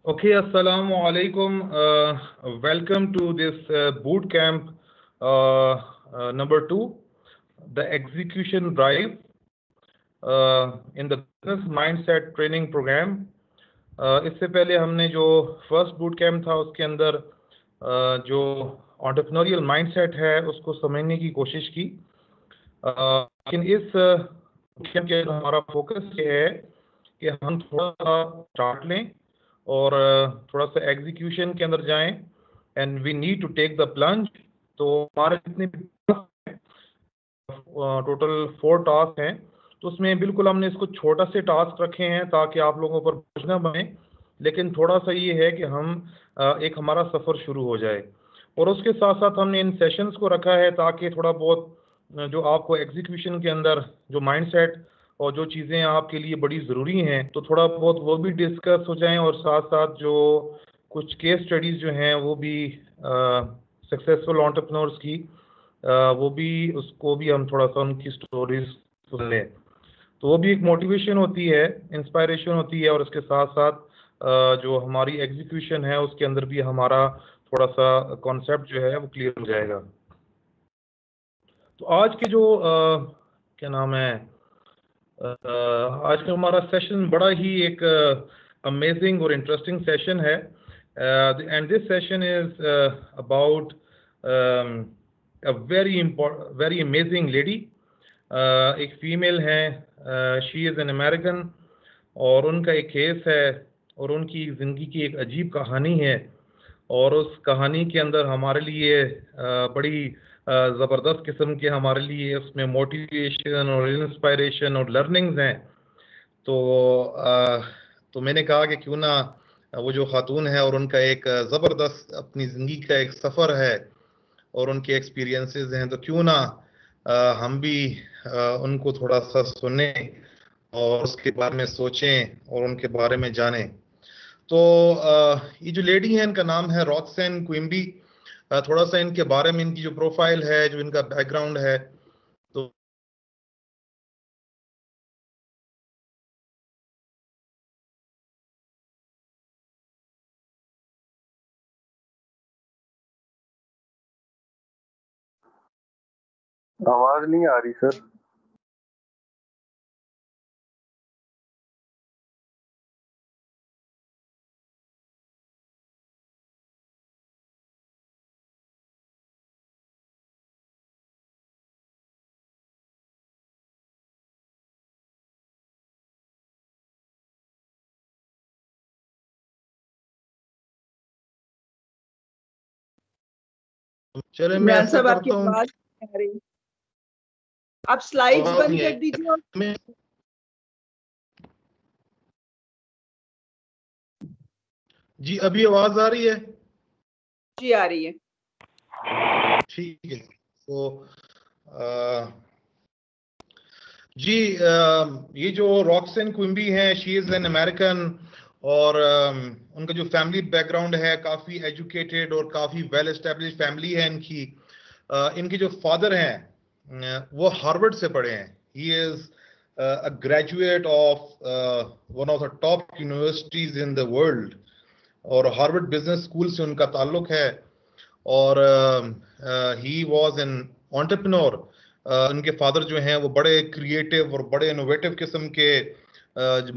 Okay, assalamu alaikum. Welcome to this boot camp number 2, the execution drive in the business mindset training program. इससे पहले हमने जो first boot camp था उसके अंदर जो एंटरप्रेन्योरियल माइंडसेट है उसको समझने की कोशिश की, लेकिन इस कैम्प के हमारा फोकस ये है कि हम थोड़ा सा स्टार्ट लें और थोड़ा सा एग्जीक्यूशन के अंदर जाएं, and we need to take the plunge. तो हमारे जितने टोटल 4 टास्क हैं, तो उसमें बिल्कुल हमने इसको छोटा से टास्क रखे हैं ताकि आप लोगों पर बोझ ना बने, लेकिन थोड़ा सा ये है कि हम एक हमारा सफ़र शुरू हो जाए। और उसके साथ साथ हमने इन सेशंस को रखा है ताकि थोड़ा बहुत जो आपको एग्जीक्यूशन के अंदर जो माइंडसेट और जो चीज़ें आपके लिए बड़ी ज़रूरी हैं तो थोड़ा बहुत वो भी डिस्कस हो जाएं, और साथ साथ जो कुछ केस स्टडीज़ जो हैं वो भी सक्सेसफुल एंटरप्रेन्योर्स की वो भी उसको भी हम थोड़ा सा उनकी स्टोरीज सुन लें, तो वो भी एक मोटिवेशन होती है, इंस्पायरेशन होती है, और उसके साथ साथ जो हमारी एग्जीक्यूशन है उसके अंदर भी हमारा थोड़ा सा कॉन्सेप्ट जो है वो क्लियर हो जाएगा। तो आज के जो क्या नाम है आज का हमारा सेशन बड़ा ही एक अमेजिंग और इंटरेस्टिंग सेशन है, and this session is about a very amazing lady, एक फीमेल है, शी इज़ एन अमेरिकन, और उनका एक केस है और उनकी ज़िंदगी की एक अजीब कहानी है, और उस कहानी के अंदर हमारे लिए बड़ी ज़बरदस्त किस्म के हमारे लिए उसमें मोटिवेशन और इंस्पायरेशन और लर्निंग्स हैं। तो मैंने कहा कि क्यों ना वो जो खातून है और उनका एक ज़बरदस्त अपनी ज़िंदगी का एक सफ़र है और उनके एक्सपीरियंसेस हैं, तो क्यों ना हम भी उनको थोड़ा सा सुने और उसके बारे में सोचें और उनके बारे में जानें। तो ये जो लेडी है इनका नाम है रॉक्सेन क्विम्बी। थोड़ा सा इनके बारे में, इनकी जो प्रोफाइल है, जो इनका बैकग्राउंड है, तो आवाज नहीं आ रही सर। चले मैं ऐसा करता हूँ, आप स्लाइड्स बंद कर दीजिए। जी अभी आवाज आ रही है? जी आ रही है। ठीक है। तो जी ये जो रॉक्सेन क्विम्बी हैं, शी इज़ एन अमेरिकन, और उनका जो फैमिली बैकग्राउंड है काफ़ी एजुकेटेड और काफ़ी वेल एस्टेब्लिश फैमिली है इनकी। इनके जो फादर हैं वो हार्वर्ड से पढ़े हैं। He is a graduate of one of the top universities in the world, और हार्वर्ड बिजनेस स्कूल से उनका ताल्लुक है, और ही वाज एन एंटरप्रेन्योर। उनके फादर जो हैं वो बड़े क्रिएटिव और बड़े इनोवेटिव किस्म के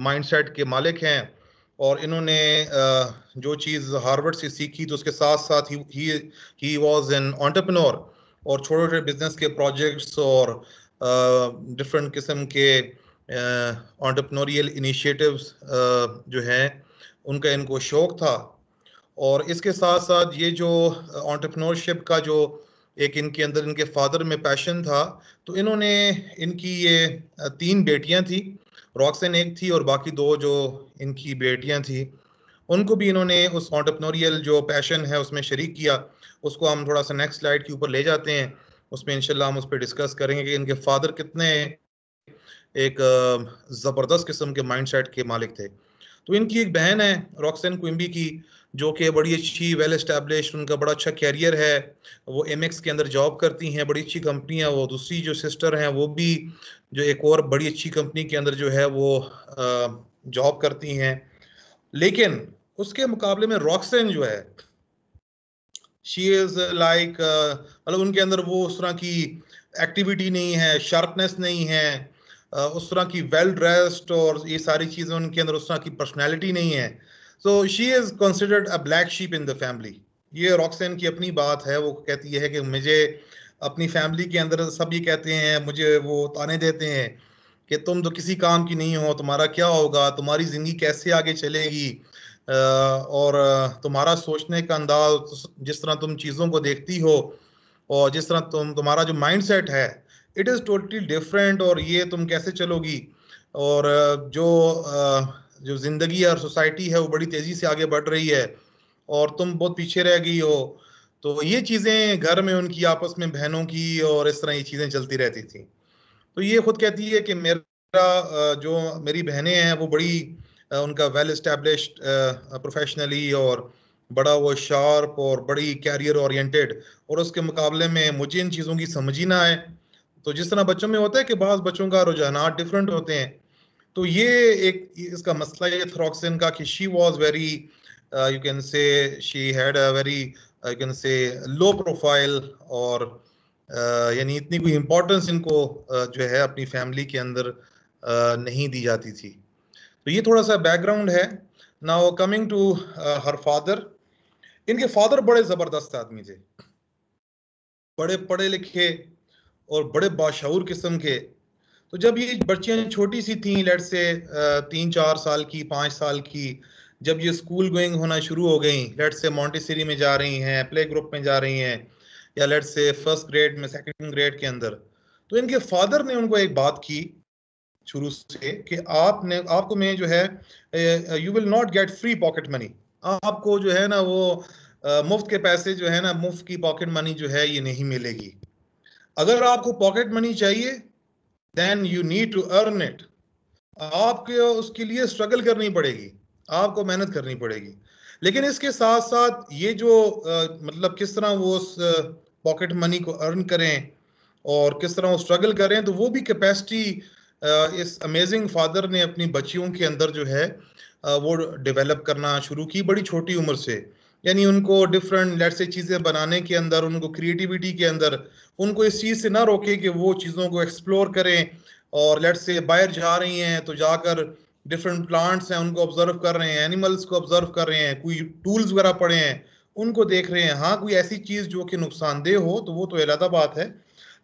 माइंडसेट के मालिक हैं, और इन्होंने जो चीज़ हार्वर्ड से सीखी तो उसके साथ साथ ही वाज एन एंटरप्रेन्योर, और छोटे छोटे बिजनेस के प्रोजेक्ट्स और डिफरेंट किस्म के एंटरप्रेन्योरियल इनिशिएटिव्स जो हैं उनका इनको शौक था। और इसके साथ साथ ये जो एंटरप्रेन्योरशिप का जो एक इनके अंदर इनके फादर में पैशन था, तो इन्होंने इनकी ये 3 बेटियां थी, रॉक्सेन एक थी और बाकी 2 जो इनकी बेटियां थी उनको भी इन्होंने उस एंटरप्रेन्योरियल जो पैशन है उसमें शरीक किया। उसको हम थोड़ा सा नेक्स्ट स्लाइड के ऊपर ले जाते हैं, उसमें इंशाल्लाह हम उस पर डिस्कस करेंगे कि इनके फादर कितने एक ज़बरदस्त किस्म के माइंडसेट के मालिक थे। तो इनकी एक बहन है रॉक्सेन क्विम्बी की, जो कि बड़ी अच्छी वेल एस्टैब्लिश्ड, उनका बड़ा अच्छा कैरियर है, वो एमएक्स के अंदर जॉब करती हैं, बड़ी अच्छी कंपनी है। वो दूसरी जो सिस्टर हैं वो भी जो एक और बड़ी अच्छी कंपनी के अंदर जो है वो जॉब करती हैं। लेकिन उसके मुकाबले में रॉक्सन जो है, शी इज लाइक, मतलब उनके अंदर वो उस तरह की एक्टिविटी नहीं है, शार्पनेस नहीं है, उस तरह की वेल ड्रेस्ड और ये सारी चीजें उनके अंदर उस तरह की पर्सनैलिटी नहीं है. So she is considered a black sheep in the family. ये रॉक्सन की अपनी बात है. वो कहती है कि मुझे अपनी फैमिली के अंदर सब ये कहते हैं, मुझे वो ताने देते हैं कि तुम तो किसी काम की नहीं हो, तुम्हारा क्या होगा, तुम्हारी जिंदगी कैसे आगे चलेगी, और तुम्हारा सोचने का अंदाज, जिस तरह तुम चीज़ों को देखती हो और जिस तरह तुम्हारा जो माइंड सेट है, इट इज़ टोटली डिफरेंट, और ये तुम कैसे चलोगी, और जो जिंदगी और सोसाइटी है वो बड़ी तेजी से आगे बढ़ रही है और तुम बहुत पीछे रह गई हो. तो ये चीज़ें घर में उनकी आपस में बहनों की और इस तरह ये चीज़ें चलती रहती थी. तो ये खुद कहती है कि मेरा जो मेरी बहनें हैं वो बड़ी उनका वेल एस्टेब्लिश्ड प्रोफेशनली और बड़ा वो शार्प और बड़ी कैरियर ओरिएंटेड, और उसके मुकाबले में मुझे इन चीज़ों की समझ ही ना आए. तो जिस तरह बच्चों में होता है कि बाज़ बच्चों का रुझानात डिफरेंट होते हैं, तो ये एक इसका मसला ये थ्रॉक्सन का कि she was very, you can से she had a very, you can से लो प्रोफाइल, और यानी इतनी कोई इम्पोर्टेंस इनको जो है अपनी फैमिली के अंदर नहीं दी जाती थी. तो ये थोड़ा सा बैकग्राउंड है. Now coming to her father. इनके फादर बड़े जबरदस्त आदमी थे, बड़े पढ़े लिखे और बड़े बाशऊर किस्म के. तो जब ये बच्चियां छोटी सी थी, लेट से 3-4 साल की, 5 साल की, जब ये स्कूल गोइंग होना शुरू हो गई, लेट से मॉन्टेसरी में जा रही हैं, प्ले ग्रुप में जा रही हैं, या लेट से फर्स्ट ग्रेड में, सेकंड ग्रेड के अंदर, तो इनके फादर ने उनको एक बात की शुरू से कि आपको मैं जो है, you will not get free pocket money. आपको जो है ना वो मुफ्त के पैसे जो है ना, मुफ्त की पॉकेट मनी जो है ये नहीं मिलेगी. अगर आपको पॉकेट मनी चाहिए, then you need to earn it. आपको उसके लिए स्ट्रगल करनी पड़ेगी, आपको मेहनत करनी पड़ेगी. लेकिन इसके साथ साथ ये जो मतलब किस तरह वो उस पॉकेट मनी को अर्न करें और किस तरह वो स्ट्रगल करें, तो वो भी कैपेसिटी इस अमेजिंग फादर ने अपनी बच्चियों के अंदर जो है वो डेवलप करना शुरू की बड़ी छोटी उम्र से. यानी उनको डिफरेंट लेट से चीज़ें बनाने के अंदर, उनको क्रिएटिविटी के अंदर, उनको इस चीज़ से ना रोके कि वो चीज़ों को एक्सप्लोर करें, और लेट से बाहर जा रही हैं तो जाकर डिफरेंट प्लांट्स हैं उनको ऑब्जर्व कर रहे हैं, एनिमल्स को ऑब्जर्व कर रहे हैं, कोई टूल्स वगैरह पड़े हैं उनको देख रहे हैं. हाँ, कोई ऐसी चीज़ जो कि नुकसानदेह हो तो वो तो अलग बात है,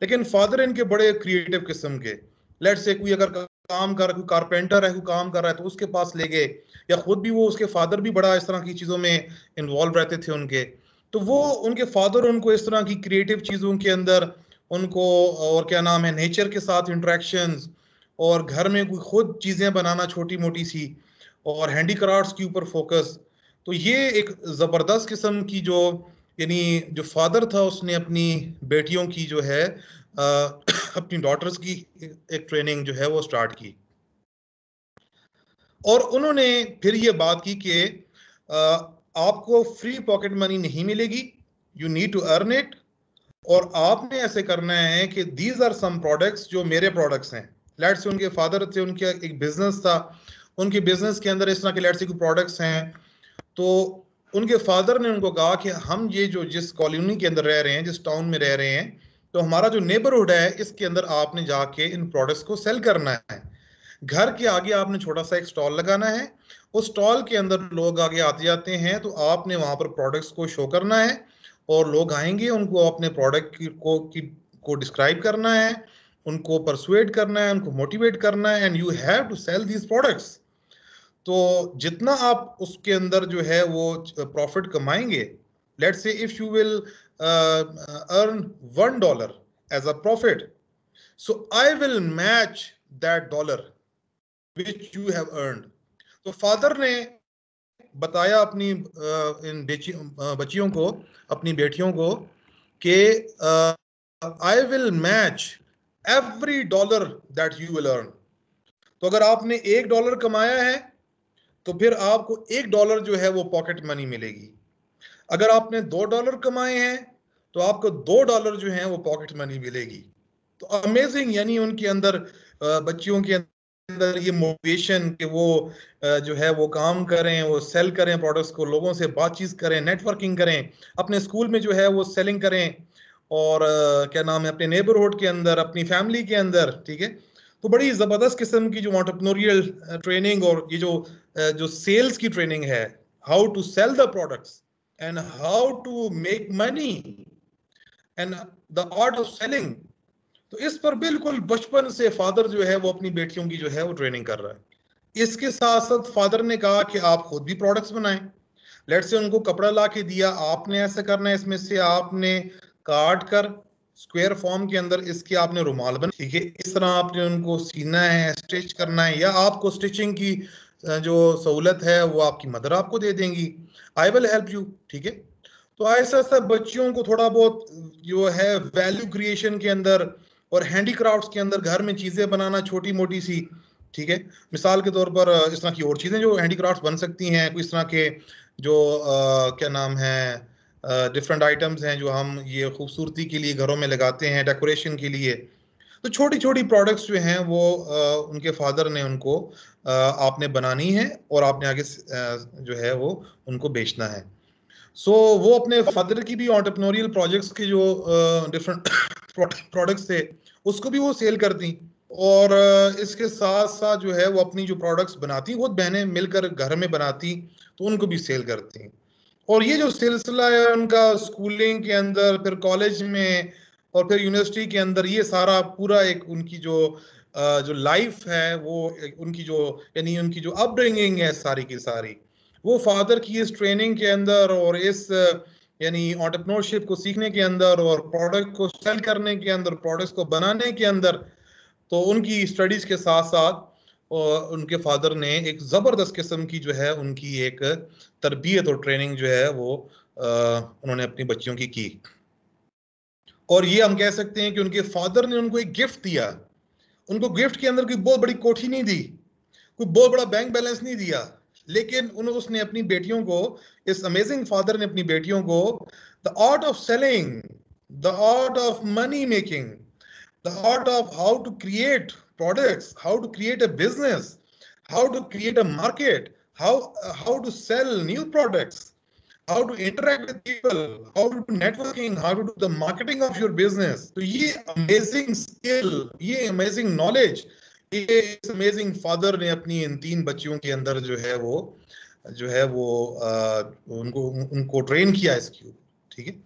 लेकिन फादर इनके बड़े क्रिएटिव किस्म के. लेट से कोई अगर काम कर, कोई कारपेंटर है, कोई काम कर रहा है तो उसके पास ले गए, या खुद भी वो, उसके फादर भी बड़ा इस तरह की चीज़ों में इन्वॉल्व रहते थे उनके. तो वो उनके फादर उनको इस तरह की क्रिएटिव चीज़ों के अंदर उनको, और क्या नाम है, नेचर के साथ इंटरेक्शंस, और घर में कोई खुद चीज़ें बनाना छोटी मोटी सी, और हैंडीक्राफ्ट्स के ऊपर फोकस. तो ये एक ज़बरदस्त किस्म की जो, यानी जो फादर था उसने अपनी बेटियों की जो है अपनी डॉटर्स की एक ट्रेनिंग जो है वो स्टार्ट की. और उन्होंने फिर ये बात की कि आपको फ्री पॉकेट मनी नहीं मिलेगी, you need to earn it. और आपने ऐसे करना है कि दीज आर सम प्रोडक्ट्स जो मेरे प्रोडक्ट्स हैं. लेट्स से उनके फादर थे, उनके एक बिजनेस था, उनके बिजनेस के अंदर इस तरह के लेट्स से कोई प्रोडक्ट्स हैं. तो उनके फादर ने उनको कहा कि हम ये जो जिस कॉलोनी के अंदर रह रहे हैं, जिस टाउन में रह रहे हैं, तो हमारा जो नेबरहुड है इसके अंदर आपने जाके इन प्रोडक्ट्स को सेल करना है. घर के आगे आपने छोटा सा एक स्टॉल लगाना है, उस स्टॉल के अंदर लोग आगे आते जाते हैं, तो आपने वहां पर प्रोडक्ट्स को शो करना है, और लोग आएंगे, उनको अपने प्रोडक्ट को डिस्क्राइब करना है, उनको परसुएड करना है, उनको मोटिवेट करना है, and you have to sell these products. तो जितना आप उसके अंदर जो है वो प्रॉफिट कमाएंगे, let's say if you will earn $1 as a profit, so I will match that dollar which you have earned. तो फादर ने बताया अपनी इन बच्चियों को, अपनी बेटियों को, कि आई will match every dollar that you will earn. तो अगर आपने $1 कमाया है तो फिर आपको $1 जो है वो पॉकेट मनी मिलेगी. अगर आपने $2 कमाए हैं तो आपको $2 जो है वो पॉकेट मनी मिलेगी. तो अमेजिंग, यानी उनके अंदर बच्चियों के अंदर ये मोटिवेशन कि वो जो है वो काम करें, वो सेल करें प्रोडक्ट्स को, लोगों से बातचीत करें, नेटवर्किंग करें, अपने स्कूल में जो है वो सेलिंग करें, और क्या नाम है, अपने नेबरहुड के अंदर, अपनी फैमिली के अंदर, ठीक है। तो बड़ी जबरदस्त किस्म की जो एंटरप्रेन्योरियल ट्रेनिंग और ये जो सेल्स की ट्रेनिंग है, how to sell the products and how to make money and the art of selling, तो इस पर बिल्कुल बचपन से फादर जो है वो अपनी बेटियों की जो है वो ट्रेनिंग कर रहा है। इसके साथ साथ फादर ने कहा कि आप खुद भी प्रोडक्ट्स बनाएं। लेट से उनको कपड़ा ला के दिया, आपने ऐसा करना है, इसमें से आपने काट कर स्क्वायर फॉर्म के अंदर इसके आपने रुमाल बना, ठीक है, इस तरह आपने उनको सीना है, स्टिच करना है, या आपको स्टिचिंग की जो सहूलत है वो आपकी मदर आपको दे देंगी, आई विल हेल्प यू, ठीक है। तो ऐसा ऐसा बच्चियों को थोड़ा बहुत जो है वैल्यू क्रिएशन के अंदर और हैंडीक्राफ्ट्स के अंदर घर में चीजें बनाना छोटी मोटी सी, ठीक है, मिसाल के तौर पर इस तरह की और चीजें जो हैंडीक्राफ्ट्स बन सकती हैं, कोई इस तरह के जो क्या नाम है डिफरेंट आइटम्स हैं जो हम ये खूबसूरती के लिए घरों में लगाते हैं, डेकोरेशन के लिए। तो छोटी छोटी प्रोडक्ट्स जो हैं वो उनके फादर ने उनको आपने बनानी है और आपने आगे जो है वो उनको बेचना है। सो वो अपने फादर की भी एंटरप्रेन्योरियल प्रोजेक्ट्स के जो डिफरेंट प्रोडक्ट्स थे उसको भी वो सेल करती, और इसके साथ साथ जो है वो अपनी जो प्रोडक्ट्स बनाती, खुद बहनें मिलकर घर में बनाती तो उनको भी सेल करती। और ये जो सिलसिला है उनका स्कूलिंग के अंदर, फिर कॉलेज में, और फिर यूनिवर्सिटी के अंदर, ये सारा पूरा एक उनकी जो लाइफ है वो उनकी जो यानी उनकी जो अपब्रिंगिंग है सारी की सारी, वो फादर की इस ट्रेनिंग के अंदर और इस यानी एंटरप्रेन्योरशिप को सीखने के अंदर और प्रोडक्ट को सेल करने के अंदर, प्रोडक्ट्स को बनाने के अंदर, तो उनकी स्टडीज के साथ साथ और उनके फादर ने एक जबरदस्त किस्म की जो है उनकी एक तरबियत और ट्रेनिंग जो है वो उन्होंने अपनी बच्चियों की। और ये हम कह सकते हैं कि उनके फादर ने उनको एक गिफ्ट दिया। उनको गिफ्ट के अंदर कोई बहुत बड़ी कोठी नहीं दी, कोई बहुत बड़ा बैंक बैलेंस नहीं दिया, लेकिन उसने अपनी बेटियों को, इस अमेजिंग फादर ने अपनी बेटियों को the art of selling, the art of money making, the art of how to create products, how to create a business, how to create a market, how to sell new products, how to interact with people, how to do networking, how to do the marketing of your business. तो ये amazing skill, ये amazing knowledge, ये amazing father ने अपनी इन 3 बच्चियों के अंदर जो है वो उनको ट्रेन किया इसके ऊपर, ठीक है।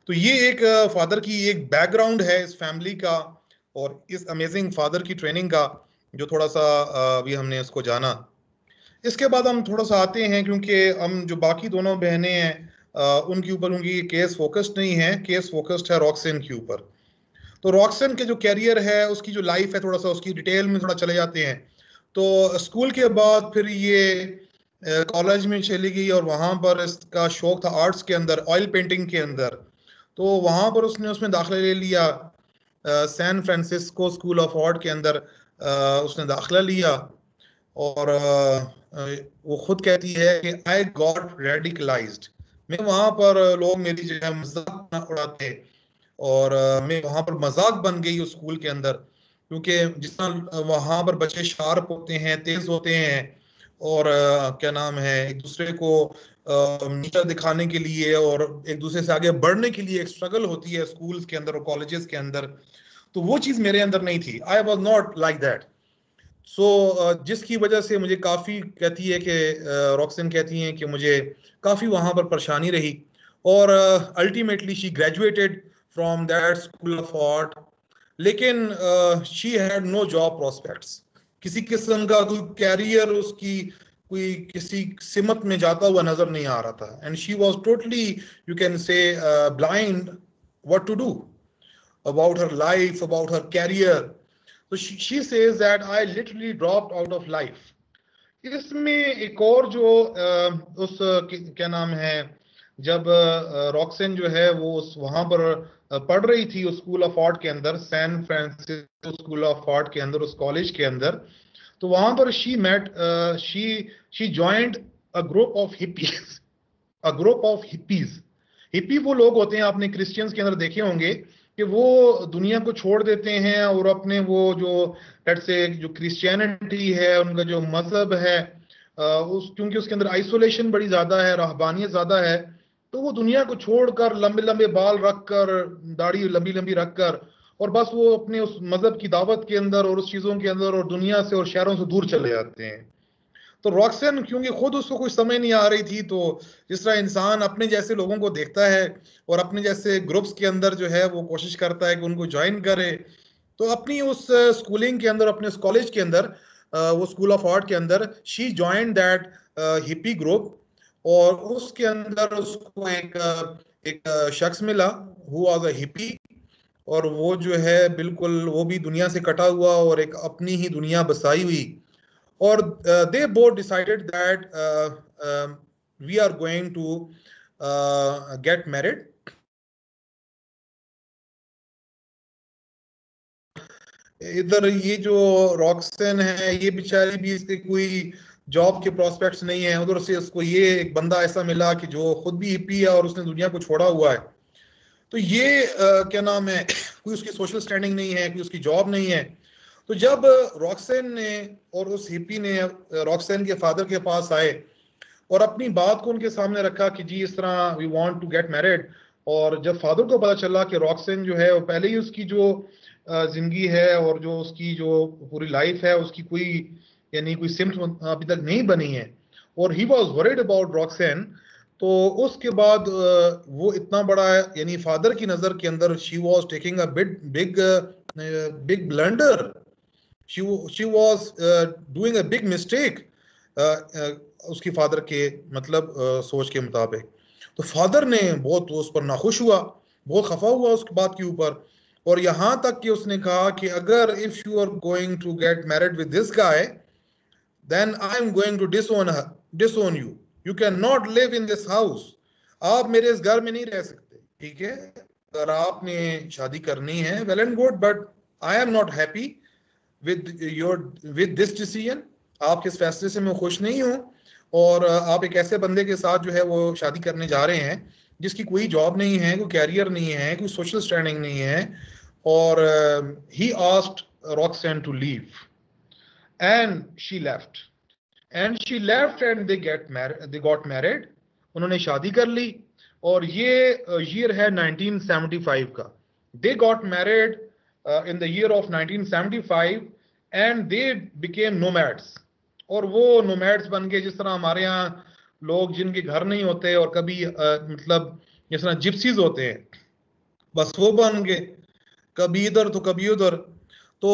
तो ये एक फादर की एक बैकग्राउंड है इस फैमिली का और इस अमेजिंग फादर की ट्रेनिंग का, जो थोड़ा सा अभी हमने उसको जाना। इसके बाद हम थोड़ा सा आते हैं, क्योंकि हम जो बाकी दोनों बहनें हैं उनके ऊपर उनकी केस फोकस्ड नहीं है, केस फोकस्ड है रॉक्सन के ऊपर। तो रॉक्सन के जो कैरियर है, उसकी जो लाइफ है, थोड़ा सा उसकी डिटेल में थोड़ा चले जाते हैं। तो स्कूल के बाद फिर ये कॉलेज में चली गई और वहाँ पर इसका शौक था आर्ट्स के अंदर, ऑयल पेंटिंग के अंदर। तो वहाँ पर उसमें दाखिला ले लिया San Francisco school of art के अंदर उसने दाखिला लिया। और वो खुद कहती है कि आई गॉट रेडिकलाइज्ड, मैं वहाँ पर लोग मेरी जो है मजाक उड़ाते और मैं वहाँ पर मजाक बन गई उस स्कूल के अंदर, क्योंकि जिस तरह वहाँ पर बच्चे शार्प होते हैं, तेज होते हैं, और क्या नाम है, एक दूसरे को नीचा दिखाने के लिए और एक दूसरे से आगे बढ़ने के लिए एक स्ट्रगल होती है स्कूल्स के अंदर और कॉलेजेस के अंदर। तो वो चीज मेरे अंदर नहीं थी, I was not like that. So जिसकी वजह से मुझे काफी कहती है कि रॉक्सन कहती हैं कि मुझे काफी वहां पर परेशानी रही, और ultimately she graduated from that school of art, लेकिन she had no job prospects, किसी किस्म का कोई कैरियर उसकी कोई किसी सिमत में जाता हुआ नजर नहीं आ रहा था, and she was totally you can say blind what to do about her life, about her career. So she says that I literally dropped out of life. इसमें एक और जो उस क्या नाम है, जब रॉक्सन जो है वो वहां पर पढ़ रही थी उस स्कूल ऑफ आर्ट के अंदर, San Francisco school of art के अंदर, उस कॉलेज के अंदर, तो वहां पर she joined a group of hippies, a group of hippies. Hippie वो लोग होते हैं, आपने क्रिश्चियंस के अंदर देखे होंगे कि वो दुनिया को छोड़ देते हैं और अपने वो जो लेट्स से जो क्रिश्चियनिटी है, उनका जो मजहब है, क्योंकि उसके अंदर आइसोलेशन बड़ी ज्यादा है, रहबानियत ज्यादा है, तो वो दुनिया को छोड़कर लंबे लंबे बाल रखकर, दाढ़ी लंबी लंबी रखकर, और बस वो अपने उस मजहब की दावत के अंदर और उस चीजों के अंदर और दुनिया से और शहरों से दूर चले जाते हैं। तो रॉक्सन क्योंकि खुद उसको कुछ समझ नहीं आ रही थी, तो जिस तरह इंसान अपने जैसे लोगों को देखता है और अपने जैसे ग्रुप्स के अंदर जो है वो कोशिश करता है कि उनको ज्वाइन करे, तो अपनी उस स्कूलिंग के अंदर, अपने कॉलेज के अंदर, वो स्कूल ऑफ आर्ट के अंदर, she join that hippie group. और उसके अंदर उसको एक शख्स मिला हु वाज अ हिप्पी, और वो जो है बिल्कुल वो भी दुनिया से कटा हुआ और एक अपनी ही दुनिया बसाई हुई। और they both decided that we are going to get married. इधर ये जो रॉक्सन है, ये बेचारी भी, इसके कोई जॉब के प्रोस्पेक्ट्स नहीं है। उधर से उसको ये एक बंदा ऐसा मिला कि जो खुद भी हिप्पी है और उसने दुनिया को छोड़ा हुआ है। तो ये क्या नाम है, कोई उसकी सोशल स्टैंडिंग नहीं है, कोई उसकी जॉब नहीं है। तो जब रॉक्सन ने और उस हिप्पी ने रॉक्सन के फादर के पास आए और अपनी बात को उनके सामने रखा कि जी इस तरह we want to get married, और जब फादर को पता चला कि रॉक्सन जो है वो पहले ही उसकी जो जिंदगी है और जो उसकी जो पूरी लाइफ है उसकी कोई यानी कोई सिम्टम अभी तक नहीं बनी है, और ही वाज वरीड अबाउट रॉक्सन, तो उसके बाद वो इतना बड़ा यानी फादर की नजर के अंदर she was taking a big blunder, she was doing a big mistake उसकी फादर के मतलब सोच के मुताबिक। तो फादर ने बहुत उस पर नाखुश हुआ, बहुत खफा हुआ उस बात के ऊपर, और यहां तक कि उसने कहा कि अगर if you are going to get married with this guy then I am going to disown you, you can not live in this house, आप मेरे इस घर में नहीं रह सकते, ठीक है? अगर आपने शादी करनी है well and good, but I am not happy with this decision, आपके इस फैसले से मैं खुश नहीं हूं। और आप एक ऐसे बंदे के साथ जो है वो शादी करने जा रहे हैं जिसकी कोई जॉब नहीं है, कोई कैरियर नहीं है, कोई सोशल स्टैंडिंग नहीं है। और he asked Roxanne to leave and she left and they got married. उन्होंने शादी कर ली, और ये ईयर है 1975 का। दे got married in the year of 1975 and they became nomads। और वो nomads बन गए जिस तरह हमारे यहाँ लोग जिनके घर नहीं होते और कभी मतलब जिस तरह जिप्सीज होते हैं, बस वो बन गए, कभी इधर तो कभी उधर। तो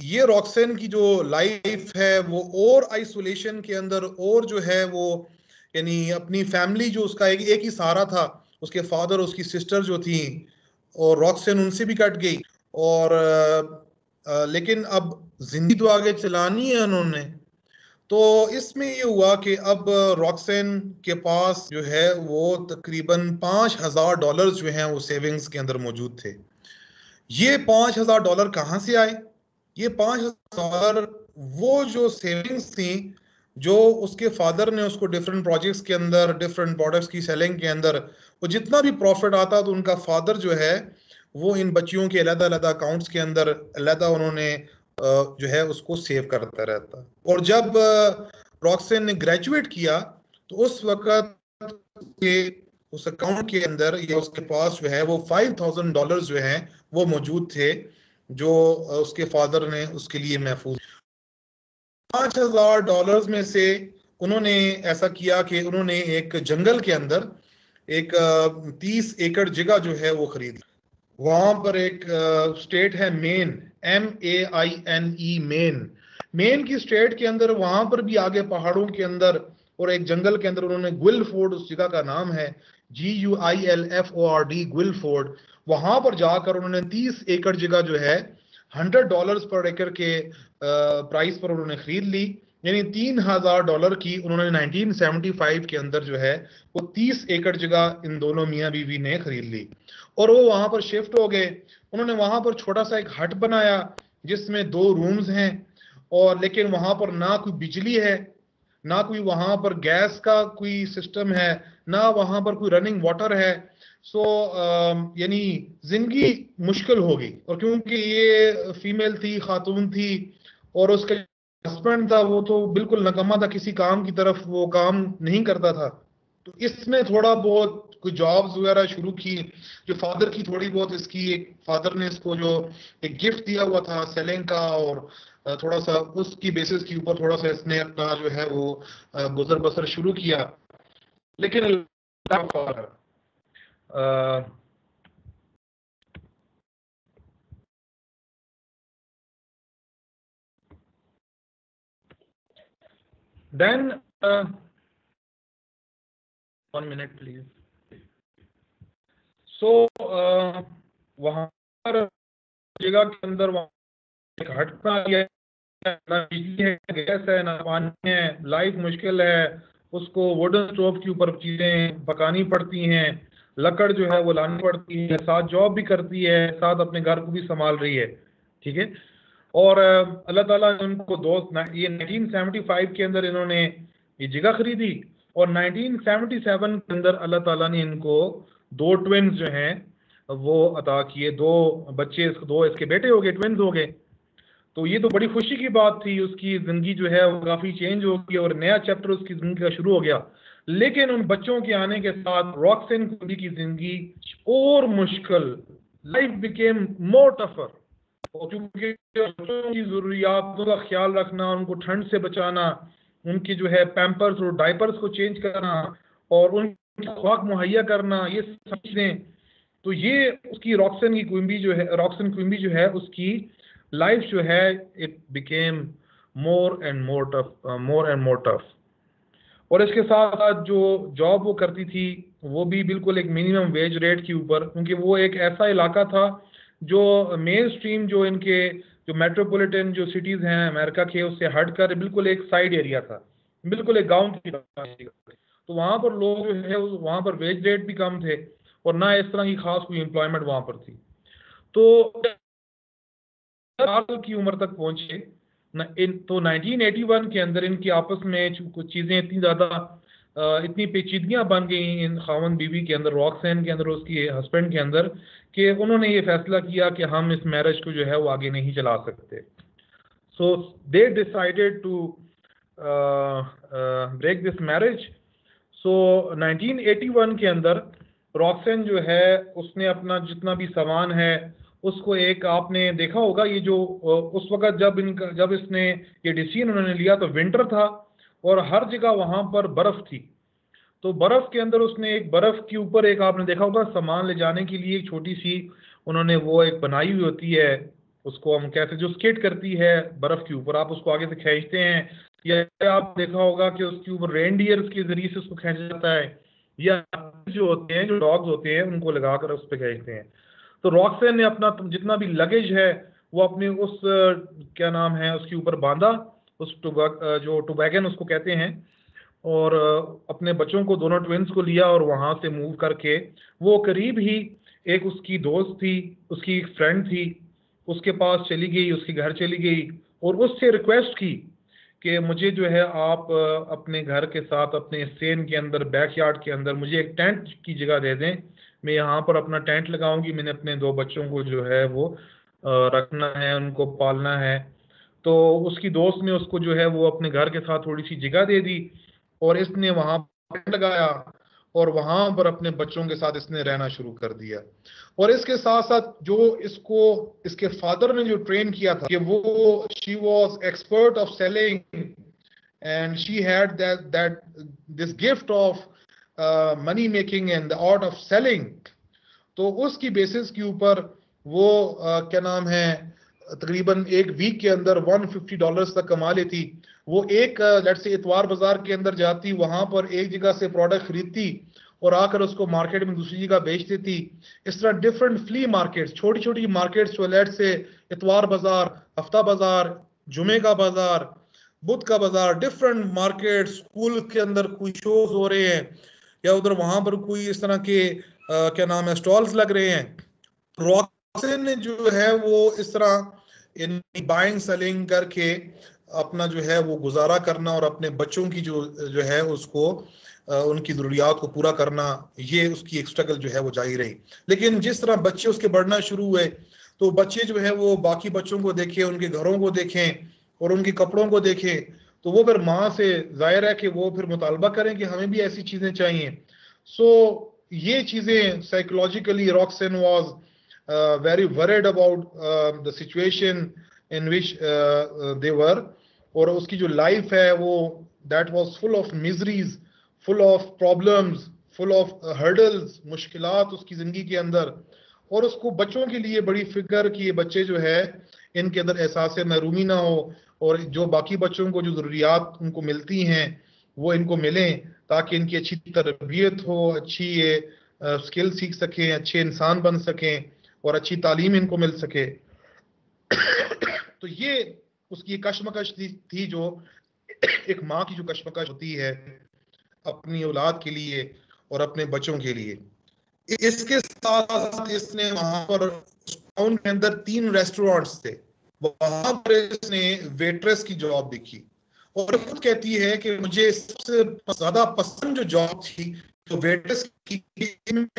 ये रॉक्सन की जो लाइफ है वो और आइसोलेशन के अंदर, और जो है वो यानी अपनी फैमिली जो उसका एक ही सहारा था, उसके फादर, उसकी सिस्टर जो थी, और रॉक्सन उनसे भी कट गई। और लेकिन अब जिंदगी तो आगे चलानी है उन्होंने। तो इसमें ये हुआ कि अब रॉक्सन के पास जो है वो तकरीबन $5,000 जो हैं वो सेविंग्स के अंदर मौजूद थे। ये $5,000 कहाँ से आए? ये $5,000 वो जो सेविंग्स थी जो उसके फादर ने उसको डिफरेंट प्रोजेक्ट्स के अंदर, डिफरेंट प्रोडक्ट्स की सेलिंग के अंदर, वो जितना भी प्रॉफिट आता तो उनका फादर जो है वो इन बच्चियों के अलग अलग अकाउंट्स के अंदर अलग उन्होंने जो है उसको सेव करता रहता। और जब रॉक्सन ने ग्रेजुएट किया तो उस वक्त के उस अकाउंट के अंदर या उसके पास जो है वो $5,000 जो है वो मौजूद थे, जो उसके फादर ने उसके लिए महफूज। $5,000 में से उन्होंने ऐसा किया कि उन्होंने एक जंगल के अंदर एक 30 एकड़ जगह जो है वो खरीदी। वहां पर एक स्टेट है मेन, MEAINE, मेन की स्टेट के अंदर, वहां पर भी आगे पहाड़ों के अंदर और एक जंगल के अंदर उन्होंने गुइलफोर्ड, उस जगह का नाम है GUILFORD, गुइलफोर्ड। वहां पर जाकर उन्होंने 30 एकड़ जगह जो है $100 पर एकड़ के प्राइस पर उन्होंने खरीद ली। यानी $3,000 की उन्होंने 1975 के अंदर जो है वो 30 एकड़ जगह इन दोनों मियाँ बीवी ने खरीद ली, और वो वहां पर शिफ्ट हो गए। उन्होंने वहां पर छोटा सा एक हट बनाया जिसमें 2 रूम्स हैं, और लेकिन वहां पर ना कोई बिजली है, ना कोई वहां पर गैस का कोई सिस्टम है, ना वहां पर कोई रनिंग वाटर है। सो यानी जिंदगी मुश्किल होगी। और क्योंकि ये फीमेल थी, खातून थी, और उसका हस्बैंड था वो तो बिल्कुल नकम्मा था, किसी काम की तरफ वो काम नहीं करता था। तो इसने थोड़ा बहुत कोई जॉब्स वगैरह शुरू की, जो फादर की थोड़ी बहुत इसकी, एक फादर ने इसको जो एक गिफ्ट दिया हुआ था सेलिंग का, और थोड़ा सा उसकी बेसिस के ऊपर थोड़ा सा इसने अपना जो है वो गुजर बसर शुरू किया। लेकिन देन 1 मिनट प्लीज। सो वहां पर जगह के अंदर एक हट बना लिया, ना बिजली है, गैस है, ना पानी है, लाइफ मुश्किल है। उसको वुडन स्टोव के ऊपर चीजें पकानी पड़ती हैं, लकड़ जो है वो लानी पड़ती है, साथ जॉब भी करती है, साथ अपने घर को भी संभाल रही है। ठीक है। और अल्लाह ताला ने उनको ये 1975 के अंदर इन्होंने ये जगह खरीदी, और 1977 के अंदर अल्लाह ताला ने इनको 2 ट्विन्स जो हैं वो अता किए। 2 बच्चे, 2 इसके बेटे हो गए, ट्विन्स हो गए। तो ये तो बड़ी खुशी की बात थी। उसकी जिंदगी जो है वो काफी चेंज हो गई और नया चैप्टर उसकी जिंदगी का शुरू हो गया। लेकिन उन बच्चों के आने के साथ रॉक्सेन कुंबी की जिंदगी और मुश्किल, लाइफ बिकेम मोर टफर। और क्योंकि बच्चों की जरूरियातों का ख्याल रखना, उनको ठंड से बचाना, उनकी जो है पैम्पर्स और डायपर्स को चेंज करना, और उनकी खुराक मुहैया करना, ये सब चीजें, तो ये उसकी रॉक्सन क्विम्बी जो है उसकी लाइफ जो है it became more and more tough. और इसके साथ साथ जो जॉब वो करती थी वो भी बिल्कुल एक मिनिमम वेज रेट के ऊपर, क्योंकि वो एक ऐसा इलाका था जो मेन स्ट्रीम जो इनके जो मेट्रोपॉलिटन जो सिटीज हैं अमेरिका के, उससे हटकर बिल्कुल एक साइड एरिया था, बिल्कुल एक गांव की तरह। तो वहां पर लोग जो है वहां पर वेज रेट भी कम थे, और ना इस तरह की खास कोई एम्प्लॉयमेंट वहां पर थी। तो साल की उम्र तक पहुंचे तो 1981 के अंदर इनकी आपस में कुछ चीजें इतनी ज्यादा इतनी पेचीदगियां बन गई इन खावन बीवी के अंदर, रॉक्सेन के अंदर, उसके हस्बैंड के अंदर, कि उन्होंने ये फैसला किया कि हम इस मैरिज को जो है वो आगे नहीं चला सकते। So they decided to break this marriage. So 1981 के अंदर रॉक्सेन जो है उसने अपना जितना भी सामान है उसको, एक आपने देखा होगा ये जो उस वक्त जब इसने ये डिसीजन उन्होंने लिया तो विंटर था और हर जगह वहां पर बर्फ थी। तो बर्फ के अंदर उसने एक बर्फ के ऊपर एक आपने देखा होगा सामान ले जाने के लिए एक छोटी सी उन्होंने वो एक बनाई हुई होती है, उसको हम कैसे जो स्केट करती है बर्फ के ऊपर, आप उसको आगे से खींचते हैं, या आप देखा होगा कि उसके ऊपर रेनडियर्स के जरिए से उसको खींचा जाता है, या जो होते हैं जो डॉग्स होते हैं उनको लगाकर उस पर खींचते हैं। तो रॉक्सेन ने अपना जितना भी लगेज है वो अपने उस क्या नाम है उसके ऊपर बांधा, उस जो टोबैगन उसको कहते हैं, और अपने बच्चों को, दोनों ट्विंस को लिया और वहां से मूव करके वो करीब ही एक उसकी दोस्त थी, उसकी एक फ्रेंड थी, उसके पास चली गई, उसके घर चली गई और उससे रिक्वेस्ट की कि मुझे जो है आप अपने घर के साथ अपने सेन के अंदर, बैकयार्ड के अंदर मुझे एक टेंट की जगह दे दें, मैं यहाँ पर अपना टेंट लगाऊंगी, मैंने अपने 2 बच्चों को जो है वो रखना है, उनको पालना है। तो उसकी दोस्त ने उसको जो है वो अपने घर के साथ थोड़ी सी जगह दे दी और इसने वहां टेंट लगाया और वहां पर अपने बच्चों के साथ इसने रहना शुरू कर दिया। और इसके साथ साथ जो इसको इसके फादर ने जो ट्रेन किया था कि वो she was expert of selling and she had that this gift of money making and the art of selling. तो उसकी बेसिस के ऊपर वो क्या नाम है तकरीबन एक वीक के अंदर $150 तक कमा लेती। वो एक लेट्स से इतवार बाजार के अंदर जाती, वहां पर एक जगह से प्रोडक्ट खरीदती और आकर उसको मार्केट में दूसरी जगह बेच देती। इस तरह डिफरेंट फ्ली मार्केट्स, छोटी छोटी मार्केट्स जो लेट्स से इतवार बाजार, हफ्ता बाजार, जुमे का बाजार, बुध का बाजार, डिफरेंट मार्केट, स्कूल के अंदर कोई शोज हो रहे हैं या उधर वहां पर कोई इस तरह के क्या नाम है स्टॉल्स लग रहे हैं। रॉक्सेन ने जो है वो इस तरह इन बाइंग सेलिंग करके अपना जो है वो गुजारा करना और अपने बच्चों की जो है उसको उनकी ज़रूरियात को पूरा करना, ये उसकी एक स्ट्रगल जो है वो जारी रही। लेकिन जिस तरह बच्चे उसके बढ़ना शुरू हुए तो बच्चे जो है वो बाकी बच्चों को देखें, उनके घरों को देखें और उनके कपड़ों को देखें, तो वो फिर माँ से जाहिर है कि वो फिर मुतालबा करें कि हमें भी ऐसी चीज़ें चाहिए। ये चीज़ें psychologically Roxanne was very worried about the situation in which they were, और उसकी जो लाइफ है वो that was full of miseries, full of problems, full of hurdles, मुश्किलात उसकी जिंदगी के अंदर। और उसको बच्चों के लिए बड़ी फिक्र कि ये बच्चे जो है इनके अंदर एहसास महरूमी ना हो और जो बाकी बच्चों को जो ज़रूरियात उनको मिलती हैं वो इनको मिलें, ताकि इनकी अच्छी तरबियत हो, अच्छी ये स्किल सीख सकें, अच्छे इंसान बन सकें और अच्छी तालीम इनको मिल सके। तो ये उसकी कश्मकश थी जो एक माँ की जो कश्मकश होती है अपनी औलाद के लिए और अपने बच्चों के लिए। इसके साथ इसने वहां पर टाउन के अंदर 3 रेस्टोरेंट्स थे, वहां पर इसने वेट्रेस की जॉब देखी और खुद कहती है कि मुझे सबसे ज्यादा पसंद जो जॉब थी तो वेट्रेस की।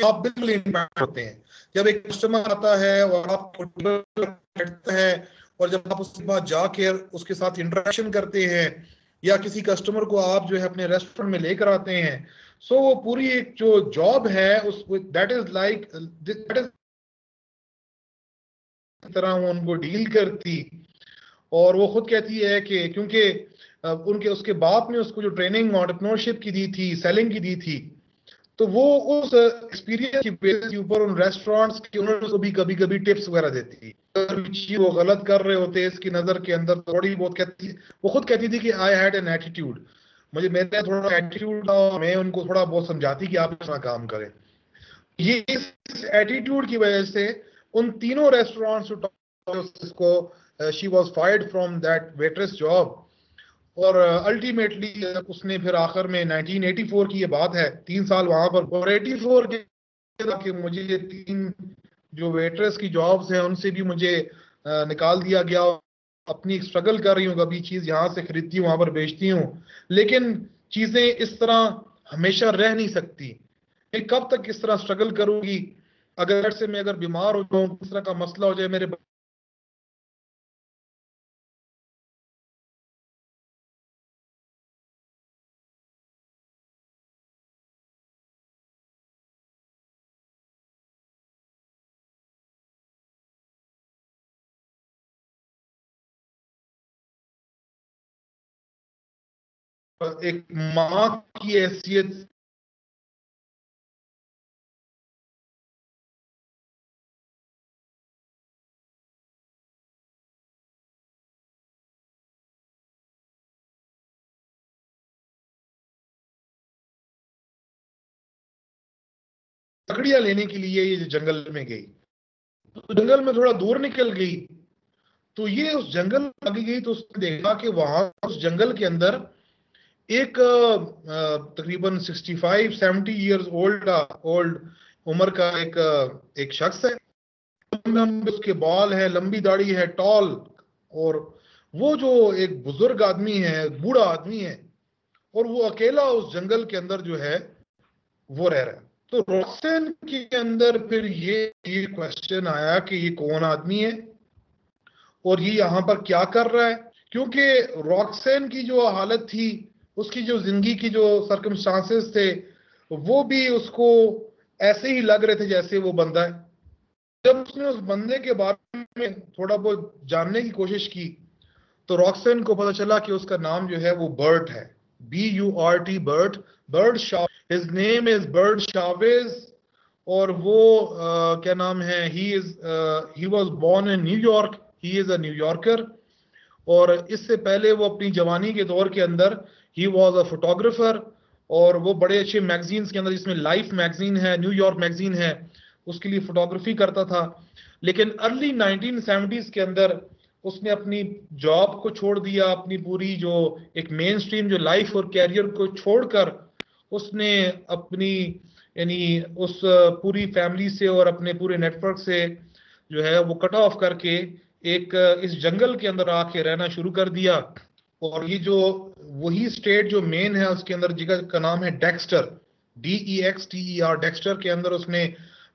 आप बिल्कुल इम्पैक्ट होते हैं जब एक कस्टमर आता है और आपको बैठता है और जब आप उसके बाद जाके उसके साथ इंटरेक्शन करते हैं या किसी कस्टमर को आप जो है अपने रेस्टोरेंट में लेकर आते हैं, सो वो पूरी एक जो जॉब है उस that is like that is तरह वो उनको डील करती। और वो खुद कहती है कि क्योंकि उनके उसके बाप ने उसको जो ट्रेनिंग एंटरप्रेन्योरशिप की दी थी, सेलिंग की दी थी, तो वो उस एक्सपीरियंस की बेसिस के ऊपर उन रेस्टोरेंट्स के ओनर्स को भी कभी कभी टिप्स वगैरह देती थी। अगर चीज वो गलत कर रहे होते इसकी नजर के अंदर थोड़ी बहुत कहती, वो खुद कहती थी कि आई हैड एन एटीट्यूड, मुझे मेरा थोड़ा एटीट्यूड था, मैं उनको थोड़ा बहुत समझाती कि आप अपना काम करें। ये इस एटीट्यूड की वजह से उन तीनों रेस्टोरेंट्स को she was fired from that waitress job. और अल्टीमेटली उसने फिर आखिर में 1984 की ये बात है, 3 साल वहां पर, और 84 के मुझे ये 3 जो वेट्रेस की जॉब्स हैं उनसे भी मुझे निकाल दिया गया। अपनी स्ट्रगल कर रही हूँ, कभी चीज यहाँ से खरीदती हूँ वहां पर बेचती हूँ, लेकिन चीजें इस तरह हमेशा रह नहीं सकती। मैं कब तक इस तरह स्ट्रगल करूंगी? अगर से मैं अगर बीमार हो जाऊं, किस तरह का मसला हो जाए मेरे एक माँ की हैसियत लकड़ियां लेने के लिए ये जंगल में गई, तो जंगल में थोड़ा दूर निकल गई, तो ये उस जंगल में आगे गई तो उसने देखा कि वहां उस जंगल के अंदर एक तकरीबन 65-70 ईयर्स ओल्ड उम्र का एक शख्स है। उसके बाल है, लंबी दाढ़ी है, टॉल, और वो जो एक बुजुर्ग आदमी है, बूढ़ा आदमी है, और वो अकेला उस जंगल के अंदर जो है वो रह रहा है। तो रोशन के अंदर फिर ये क्वेश्चन आया कि ये कौन आदमी है और ये यहाँ पर क्या कर रहा है, क्योंकि रॉक्सेन की जो हालत थी, उसकी जो जिंदगी की जो सर्कमस्टांसेस थे, वो भी उसको ऐसे ही लग रहे थे जैसे वो बंदा है। जब उसने उस बंदे के बारे में थोड़ा बहुत जानने की कोशिश की तो रॉक्सेन को पता चला कि उसका नाम जो है वो बर्ट है, BURT, बर्ट, बर्ट शाव, हिज नेम इज बर्ट शावेज। और वो क्या नाम है, he was born in New York, he is a New Yorker. और इससे पहले वो अपनी जवानी के दौर के अंदर ही वाज अ फोटोग्राफर, और वो बड़े अच्छे मैगजीन्स के अंदर, जिसमें लाइफ मैगजीन है, न्यूयॉर्क मैगजीन है, उसके लिए फोटोग्राफी करता था। लेकिन अर्ली 1970s के अंदर उसने अपनी जॉब को छोड़ दिया, अपनी पूरी जो एक मेन स्ट्रीम जो लाइफ और कैरियर को छोड़कर उसने अपनी यानी उस पूरी फैमिली से और अपने पूरे नेटवर्क से जो है वो कट ऑफ करके एक इस जंगल के अंदर आके रहना शुरू कर दिया। और ये जो वही स्टेट जो मेन है उसके अंदर जगह का नाम है डेक्स्टर, DEXTER, डेक्स्टर के अंदर उसने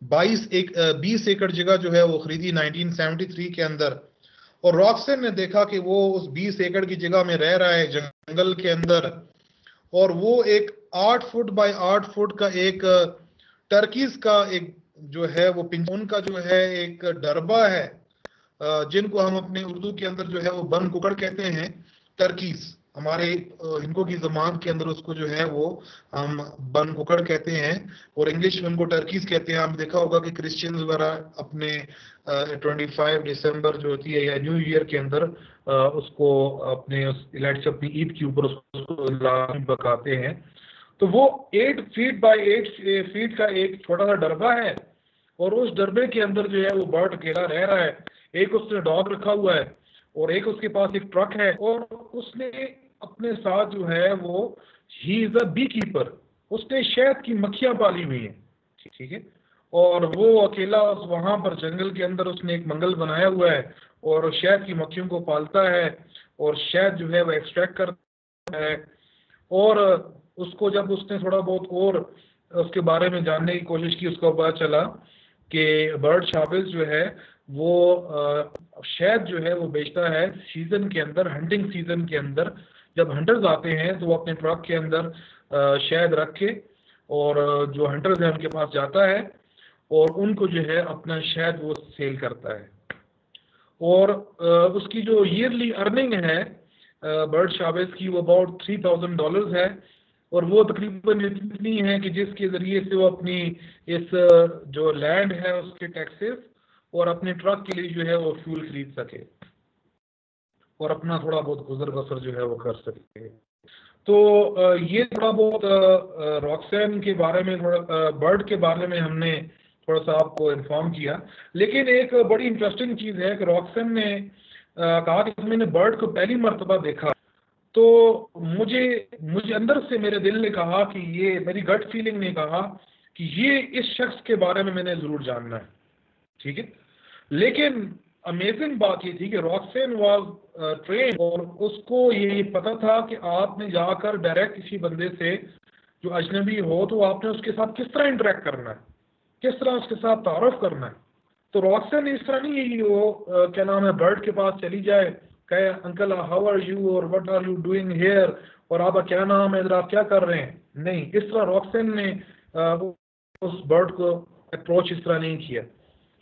20 एकड़ जगह जो है वो खरीदी 1973 के अंदर। और रॉक्सन ने देखा कि वो उस 20 एकड़ की जगह में रह रहा है जंगल के अंदर, और वो एक 8 फुट बाय 8 फुट का एक टर्कीज का एक जो है वो उनका जो है एक डरबा है, जिनको हम अपने उर्दू के अंदर जो है वो बन कुकड़ कहते हैं, टर्कीज। हमारे इनको की जबान के अंदर उसको जो है वो हम बन कुकड़ कहते हैं, और इंग्लिश में उनको टर्कीज कहते हैं। आपने देखा होगा कि क्रिश्चियंस वगैरह अपने 25 दिसंबर जो होती है या न्यू ईयर के अंदर उसको अपने अपनी ईद के ऊपर उसको पकाते हैं। तो वो 8 फीट बाय 8 फीट का एक छोटा सा डरबा है, और उस डरबे के अंदर जो है वो बर्ड अकेला रह रहा है। एक उसने डॉग रखा हुआ है और एक उसके पास एक ट्रक है, और उसने अपने साथ जो है वो ही इज अ बी कीपर, उसने शहद की मक्खियां पाली हुई हैं, ठीक है। और वो अकेला वहां पर जंगल के अंदर उसने एक मंगल बनाया हुआ है और शहद की मक्खियों को पालता है और शहद जो है वो एक्सट्रैक्ट करता है। और उसको जब उसने थोड़ा बहुत और उसके बारे में जानने की कोशिश की, उसको पता चला कि बर्ड शाबिस जो है वो शहद जो है वो बेचता है सीजन के अंदर, हंटिंग सीजन के अंदर। जब हंटर्स आते हैं तो वो अपने ट्रक के अंदर शहद रख के और जो हंटर्स हैं उनके पास जाता है और उनको जो है अपना शहद वो सेल करता है। और उसकी जो ईयरली अर्निंग है बर्ड शाबिस की वो अबाउट $3000 है, और वो तकरीबन इतनी है कि जिसके ज़रिए से वो अपनी इस जो लैंड है उसके टैक्सेस और अपने ट्रक के लिए जो है वो फ्यूल खरीद सके और अपना थोड़ा बहुत गुजर बसर जो है वो कर सके। तो ये थोड़ा बहुत रॉक्सन के बारे में, थोड़ा बर्ड के बारे में हमने थोड़ा सा आपको इन्फॉर्म किया। लेकिन एक बड़ी इंटरेस्टिंग चीज़ है कि रॉक्सन ने कहा कि मैंने बर्ड को पहली मर्तबा देखा तो मुझे अंदर से मेरे दिल ने कहा कि ये, मेरी गट फीलिंग ने कहा कि ये इस शख्स के बारे में मैंने ज़रूर जानना है, ठीक है। लेकिन अमेजिंग बात ये थी कि रॉक्सन वाज ट्रेन और उसको ये पता था कि आपने जाकर डायरेक्ट किसी बंदे से जो अजनबी हो तो आपने उसके साथ किस तरह इंटरेक्ट करना है, किस तरह उसके साथ तारुफ करना है। तो रॉक्सन इस तरह नहीं है कि वो क्या नाम है बर्ड के पास चली जाए, कहे अंकल हाउ आर यू और what are you doing here और आपका क्या नाम है, इधर आप क्या कर रहे हैं। नहीं, इस तरह रॉक्सन ने उस बर्ड को अप्रोच इस तरह नहीं किया।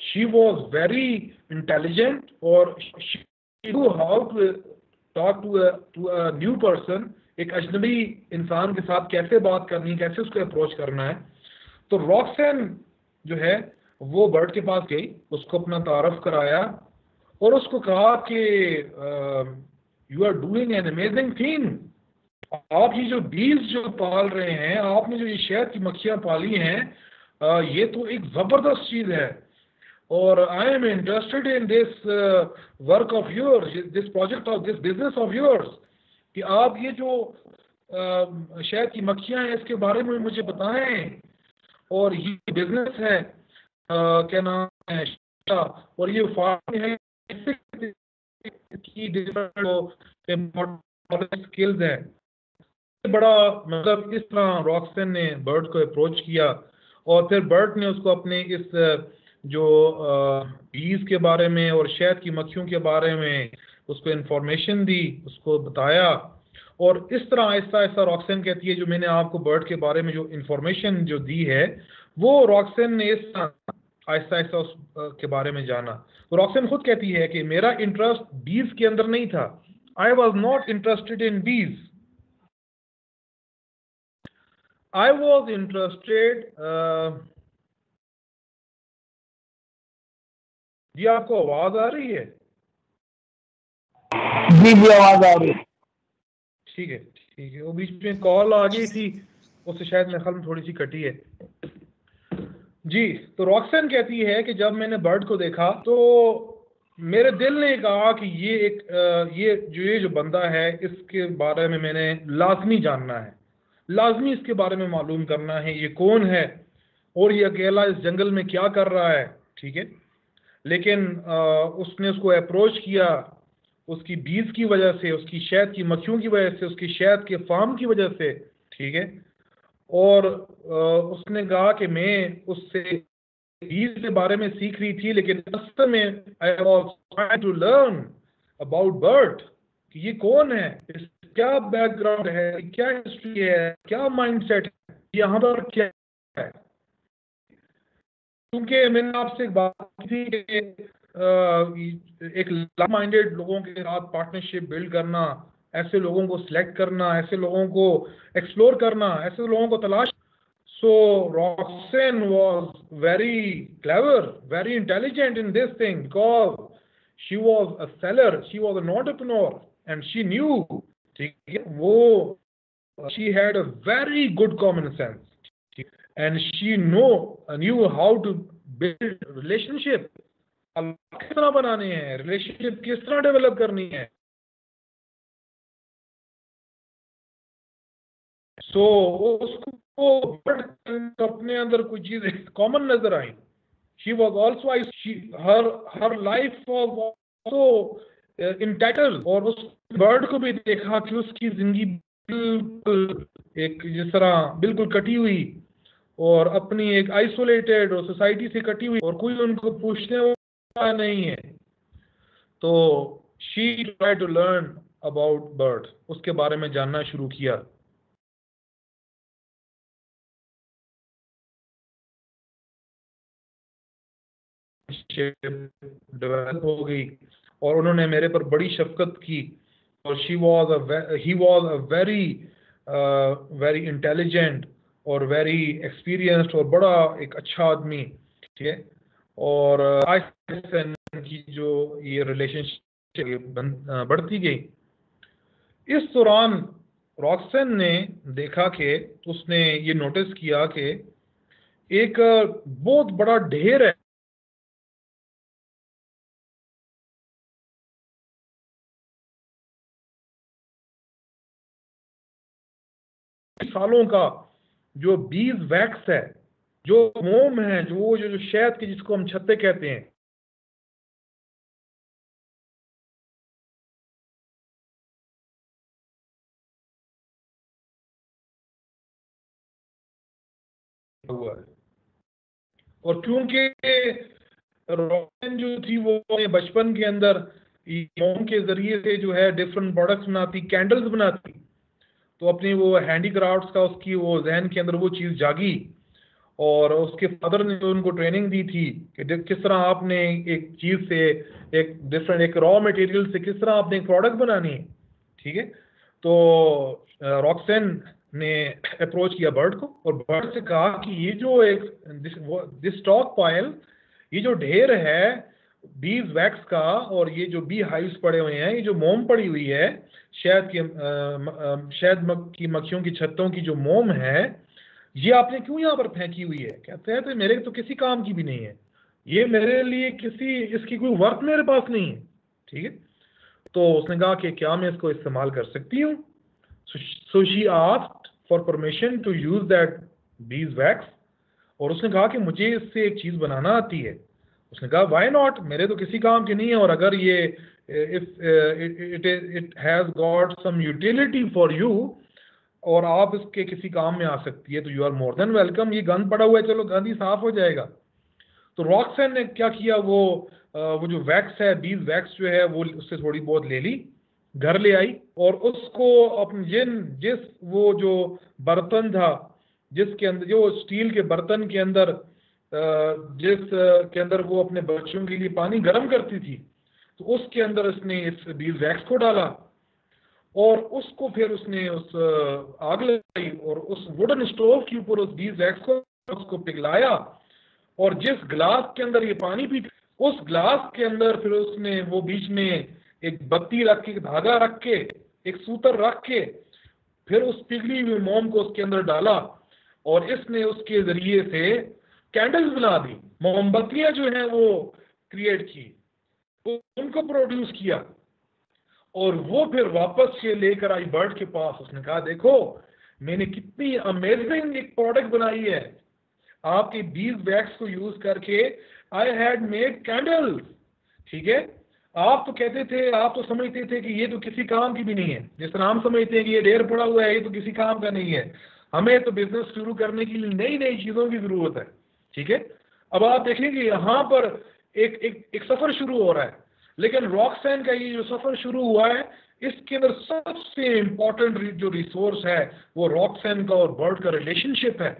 शी वॉज वेरी इंटेलिजेंट और she knew how to talk to a new person, एक अजनबी इंसान के साथ कैसे बात करनी, कैसे उसको अप्रोच करना है। तो रॉक्सन जो है वो बर्ड के पास गई, उसको अपना तारफ कराया और उसको कहा कि you are doing an amazing thing, आप ये जो बीज जो पाल रहे हैं, आपने जो ये शहद की मक्खियां पाली हैं, ये तो एक जबरदस्त चीज है और I am interested in this work of yours, this project of this business of yours, कि आप ये जो शहद की मक्खियां हैं इसके बारे में मुझे बताएं और ये बिजनेस है क्या नाम है और ये फार्म है, की डिफरेंट स्किल्स है। बड़ा मतलब इस तरह रॉक्सन ने बर्ड को अप्रोच किया और फिर बर्ड ने उसको अपने इस जो बीज के बारे में और शहद की मक्खियों के बारे में उसको इंफॉर्मेशन दी, उसको बताया। और इस तरह आहिस्ता आहिस्ता रॉक्सन कहती है जो मैंने आपको बर्ड के बारे में जो इंफॉर्मेशन जो दी है वो रॉक्सन ने इस आहिस्ता आहिस्ता उस के बारे में जाना। तो रॉक्सन खुद कहती है कि मेरा इंटरेस्ट बीज के अंदर नहीं था, आई वॉज नॉट इंटरेस्टेड इन बीज, I was interested जी आपको आवाज आ रही है? जी आवाज आ रही है। ठीक है, वो बीच में कॉल आ गई थी, उससे शायद मेरे ख्याल में थोड़ी सी कटी है जी। तो रॉक्सन कहती है कि जब मैंने बर्ड को देखा तो मेरे दिल ने कहा कि ये जो बंदा है इसके बारे में मैंने लाजमी जानना है, लाजमी इसके बारे में मालूम करना है, ये कौन है और ये अकेला इस जंगल में क्या कर रहा है, ठीक है। लेकिन उसने उसको अप्रोच किया उसकी बीज की वजह से, उसकी शहद की मक्खियों की वजह से, उसकी शहद के फार्म की वजह से, ठीक है। और उसने कहा कि मैं उससे बीज के बारे में सीख रही थी, लेकिन असल में I was trying to learn about bird, कि ये कौन है, क्या बैकग्राउंड है, क्या हिस्ट्री है, क्या माइंडसेट है, यहाँ पर क्या है। क्योंकि मैंने आपसे एक बात की थी कि एक लाइक माइंडेड लोगों के साथ पार्टनरशिप बिल्ड करना, ऐसे लोगों को सिलेक्ट करना, ऐसे लोगों को एक्सप्लोर करना, ऐसे लोगों को तलाश। So Roxanne was very clever, very intelligent in this thing, because she was a seller, she was an entrepreneur, and she knew, ठीक है, वो she had a very good common sense, and she knew how to build relationship, किस तरह बनाने हैं, relationship किस तरह develop करनी है। सो उसको अपने अंदर कुछ चीजें कॉमन नजर आई। She was also her life was also entitled, और उस बर्ड को भी देखा कि उसकी जिंदगी बिल्कुल एक जिस तरह बिल्कुल कटी हुई और अपनी एक आइसोलेटेड और सोसाइटी से कटी हुई, और कोई उनको पूछने वाला नहीं है। तो she tried to learn about bird, उसके बारे में जानना शुरू किया। डेवलप हो गई और उन्होंने मेरे पर बड़ी शफकत की, और he was a very intelligent और वेरी एक्सपीरियंस्ड और बड़ा एक अच्छा आदमी, ठीक है। और की जो ये रिलेशनशिप बढ़ती गई। इस दौरान रॉक्सन ने देखा कि उसने ये नोटिस किया कि एक बहुत बड़ा ढेर है सालों का जो बीज वैक्स है, जो मोम है, जो शहद की जिसको हम छत्ते कहते हैं, हुआ है। और क्योंकि रोशन जो थी वो बचपन के अंदर मोम के जरिए से जो है डिफरेंट प्रोडक्ट्स बनाती, कैंडल्स बनाती, तो अपनी वो हैंडीक्राफ्ट्स का उसकी वो जहन के अंदर वो चीज जागी। और उसके फादर ने उनको ट्रेनिंग दी थी कि किस तरह आपने एक चीज से एक रॉ मटेरियल से किस तरह आपने एक प्रोडक्ट बनानी है, ठीक है। तो रॉक्सन ने अप्रोच किया बर्ड को, और बर्ड से कहा कि ये जो दिस स्टॉक पाइल, ये जो ढेर है बीज वैक्स का, और ये जो बी हाइव्स पड़े हुए हैं, ये जो मोम पड़ी हुई है, शहद की मक्खियों की छत्तों की जो मोम है, ये आपने क्यों यहाँ पर फेंकी हुई है। कहते हैं तो मेरे तो किसी काम की भी नहीं है, ये मेरे लिए इसकी कोई वर्थ मेरे पास नहीं है, ठीक है। तो उसने कहा कि क्या मैं इसको इस्तेमाल कर सकती हूँ। So she asked for permission to use that beeswax, और उसने कहा कि मुझे इससे एक चीज बनाना आती है। उसने कहा व्हाई नॉट, मेरे तो किसी काम की नहीं है, और अगर ये it has got some utility for you, और आप इसके किसी काम में आ सकती है, तो you are more than welcome. ये गंद पड़ा हुआ है, चलो गंद ही साफ हो जाएगा। तो रॉक्सन ने क्या किया, वो जो वैक्स है, बीज वैक्स जो है, वो उससे थोड़ी बहुत ले ली, घर ले आई, और उसको अपने जिस वो जो बर्तन था, जिसके अंदर जो स्टील के बर्तन के अंदर जिस के अंदर वो अपने बच्चों के लिए पानी गर्म करती थी, तो उसके अंदर उसने इस बीज वैक्स को डाला, और उसको फिर उसने उस आग लगाई, और उस वुडन स्टोव के ऊपर उस बीज वैक्स को उसको पिघलाया, और जिस ग्लास के अंदर ये पानी पी, उस ग्लास के अंदर फिर उसने वो बीच में एक बत्ती रख के, धागा रख के, एक सूतर रख के, फिर उस पिघली हुई मोम को उसके अंदर डाला, और इसने उसके जरिए से कैंडल्स बना दी, मोमबत्तियां जो हैं वो क्रिएट की, उनको प्रोड्यूस किया, और वो फिर वापस से लेकर आई बर्ड के पास। उसने कहा देखो मैंने कितनी अमेजिंग एक प्रोडक्ट बनाई है, आपके बीज वैक्स को यूज करके आई हैड मेड कैंडल्स, ठीक है। आप तो कहते थे, आप तो समझते थे कि ये तो किसी काम की भी नहीं है, जिस तरह हम समझते हैं कि ये ढेर पड़ा हुआ है, ये तो किसी काम का नहीं है, हमें तो बिजनेस शुरू करने के लिए नई नई चीजों की जरूरत है। ठीक है, अब आप देखेंगे यहाँ पर एक एक एक सफर शुरू हो रहा है, लेकिन रॉक्सैन का ये जो सफर शुरू हुआ है, इसके अंदर सबसे इंपॉर्टेंट जो रिसोर्स है वो रॉक्सैन का और बर्ड का रिलेशनशिप है।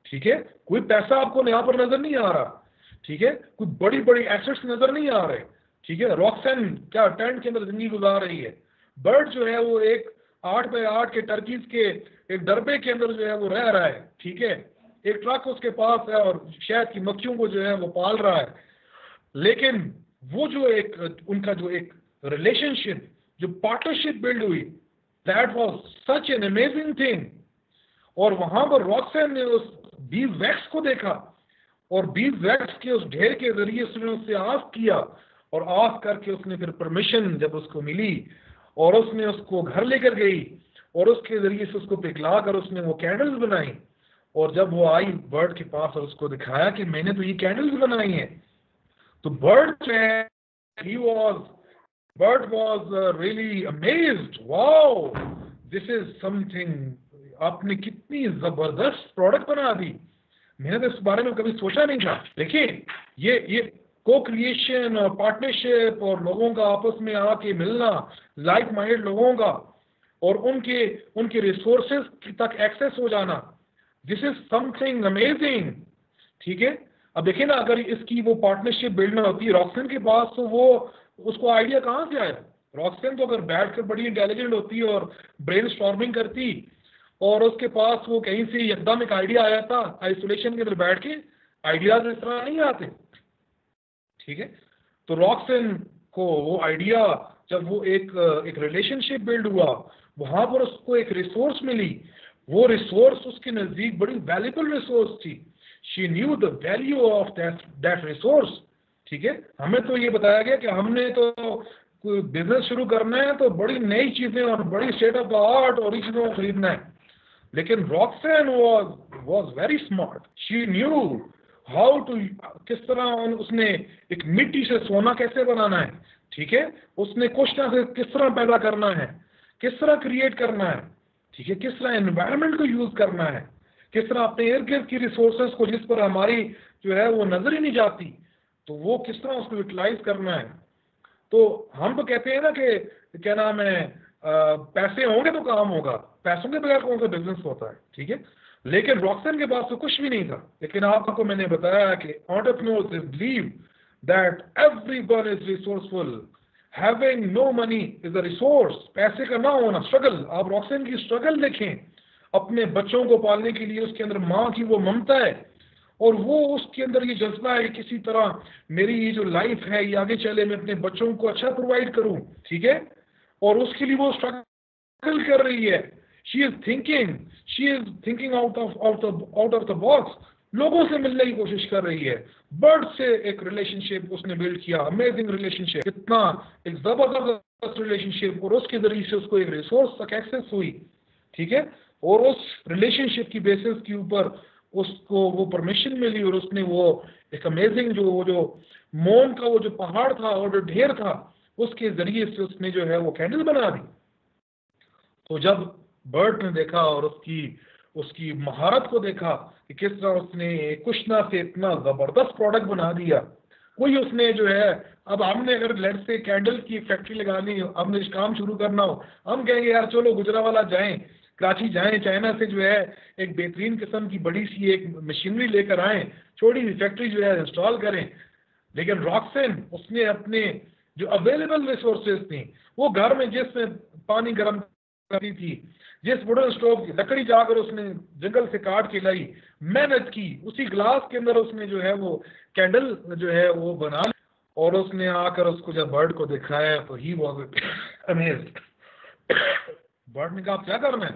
ठीक है, कोई पैसा आपको यहाँ पर नजर नहीं आ रहा, ठीक है, कोई बड़ी बड़ी एसेट्स नजर नहीं आ रहे। ठीक है, रॉक्सैन क्या टेंट के अंदर जिंदगी गुजार रही है, बर्ड जो है वो एक 8x8 के टर्कीज के एक डरबे के अंदर जो है वो रह रहा है। ठीक है, एक ट्रक उसके पास है और शहद की मक्खियों को जो है वो पाल रहा है, लेकिन वो जो एक उनका जो एक रिलेशनशिप, जो पार्टनरशिप बिल्ड हुई, that was such an amazing thing. और वहां पर रॉक्सैन ने उस बीज वैक्स को देखा और बीज वैक्स के उस ढेर के जरिए उससे आफ किया, और आफ करके उसने फिर परमिशन जब उसको मिली और उसने उसको घर लेकर गई और उसके जरिए से उसको पिघला कर उसने वो कैंडल्स बनाई। और जब वो आई बर्ड के पास और उसको दिखाया कि मैंने तो ये कैंडल्स बनाई हैं, तो बर्ड जो है Bert was really amazed. Wow, this is something. आपने कितनी जबरदस्त प्रोडक्ट बना दी, मैंने तो इस बारे में कभी सोचा नहीं था। देखिए ये को क्रिएशन और पार्टनरशिप और लोगों का आपस में आके मिलना, लाइक माइंडेड लोगों का, और उनके रिसोर्सेज तक एक्सेस हो जाना, दिस इज समथिंग अमेजिंग। ठीक है, अब देखिए ना, अगर इसकी वो पार्टनरशिप बिल्ड ना होती रॉक्सैन के पास, तो वो उसको आइडिया कहाँ से आया? रॉक्सैन तो अगर बैठकर बड़ी इंटेलिजेंट होती और ब्रेन स्टॉर्मिंग करती, और उसके पास वो कहीं से एकदम एक आइडिया आया था, आइसोलेशन के अंदर बैठ के आइडियाज इस तरह नहीं आते। ठीक है, तो रॉक्सैन को वो आइडिया, जब वो एक रिलेशनशिप बिल्ड हुआ, वहां पर उसको एक रिसोर्स मिली, वो रिसोर्स उसके नजदीक बड़ी वैल्यूएबल रिसोर्स थी। She knew the value of that resource. ठीक है, हमें तो ये बताया गया कि हमने तो कोई बिजनेस शुरू करना है तो बड़ी नई चीजें और बड़ी स्टेट ऑफ द आर्ट और चीजों को खरीदना है, लेकिन Roxanne was very smart. She knew how to, किस तरह उसने एक मिट्टी से सोना कैसे बनाना है। ठीक है, उसने कुछ ना किस तरह पैदा करना है, किस तरह क्रिएट करना है। ठीक है, किस तरह एनवायरनमेंट को यूज करना है, किस तरह अपने इर्द गिर्द की रिसोर्सेज को, जिस पर हमारी जो है वो नजर ही नहीं जाती, तो वो किस तरह उसको यूटिलाइज करना है। तो हम तो कहते हैं ना कि क्या नाम है, पैसे होंगे तो काम होगा, पैसों के बगैर कौन सा बिजनेस होता है। ठीक है, लेकिन रॉक्सैन के पास तो कुछ भी नहीं था, लेकिन आपको मैंने बताया कि entrepreneurs believe that everyone is resourceful, having no money is a resource. पैसे का ना होना स्ट्रगल, आप रॉक्सैन की स्ट्रगल देखें, अपने बच्चों को पालने के लिए उसके अंदर माँ की वो ममता है, और वो उसके अंदर ये जज्बा है कि किसी तरह मेरी ये जो लाइफ है ये आगे चले, मैं अपने बच्चों को अच्छा प्रोवाइड करूं। ठीक है, और उसके लिए वो स्ट्रगल कर रही है। She is thinking out of the box, लोगों से मिलने की कोशिश कर रही है। बर्ड से एक रिलेशनशिप उसने बिल्ड किया, अमेजिंग रिलेशनशिप, इतना एक जबरदस्त रिलेशनशिप, और उसके जरिए से उसको एक रिसोर्स तक एक्सेस हुई। ठीक है, और उस रिलेशनशिप की बेसिस के ऊपर उसको वो परमिशन मिली, और उसने वो एक अमेजिंग जो मोम का वो जो पहाड़ था और जो ढेर था, उसके जरिए से उसने जो है वो कैंडल बना दी। तो जब बर्ड ने देखा और उसकी महारत को देखा कि किस तरह उसने कुशना से इतना जबरदस्त प्रोडक्ट बना दिया, कोई उसने जो है, अब हमने अगर लेट से कैंडल की फैक्ट्री लगानी हो, हमने काम शुरू करना हो, हम कहेंगे यार चलो गुजरावाला जाएं, कराची जाएं, चाइना से जो है एक बेहतरीन किस्म की बड़ी सी एक मशीनरी लेकर आए, छोटी सी फैक्ट्री जो है इंस्टॉल करें। लेकिन रॉक्सैन उसने अपने जो अवेलेबल रिसोर्सेज थी, वो घर में जिसमें पानी गर्म करती थी, जिस वुडन स्टोव की लकड़ी जाकर उसने जंगल से काट के लाई, मेहनत की, उसी ग्लास के अंदर उसने जो है वो कैंडल जो है वो बना, और उसने आकर उसको जब बर्ड को दिखाया तो ही वाज अमेज्ड। बर्ड ने कहा आप क्या करना है?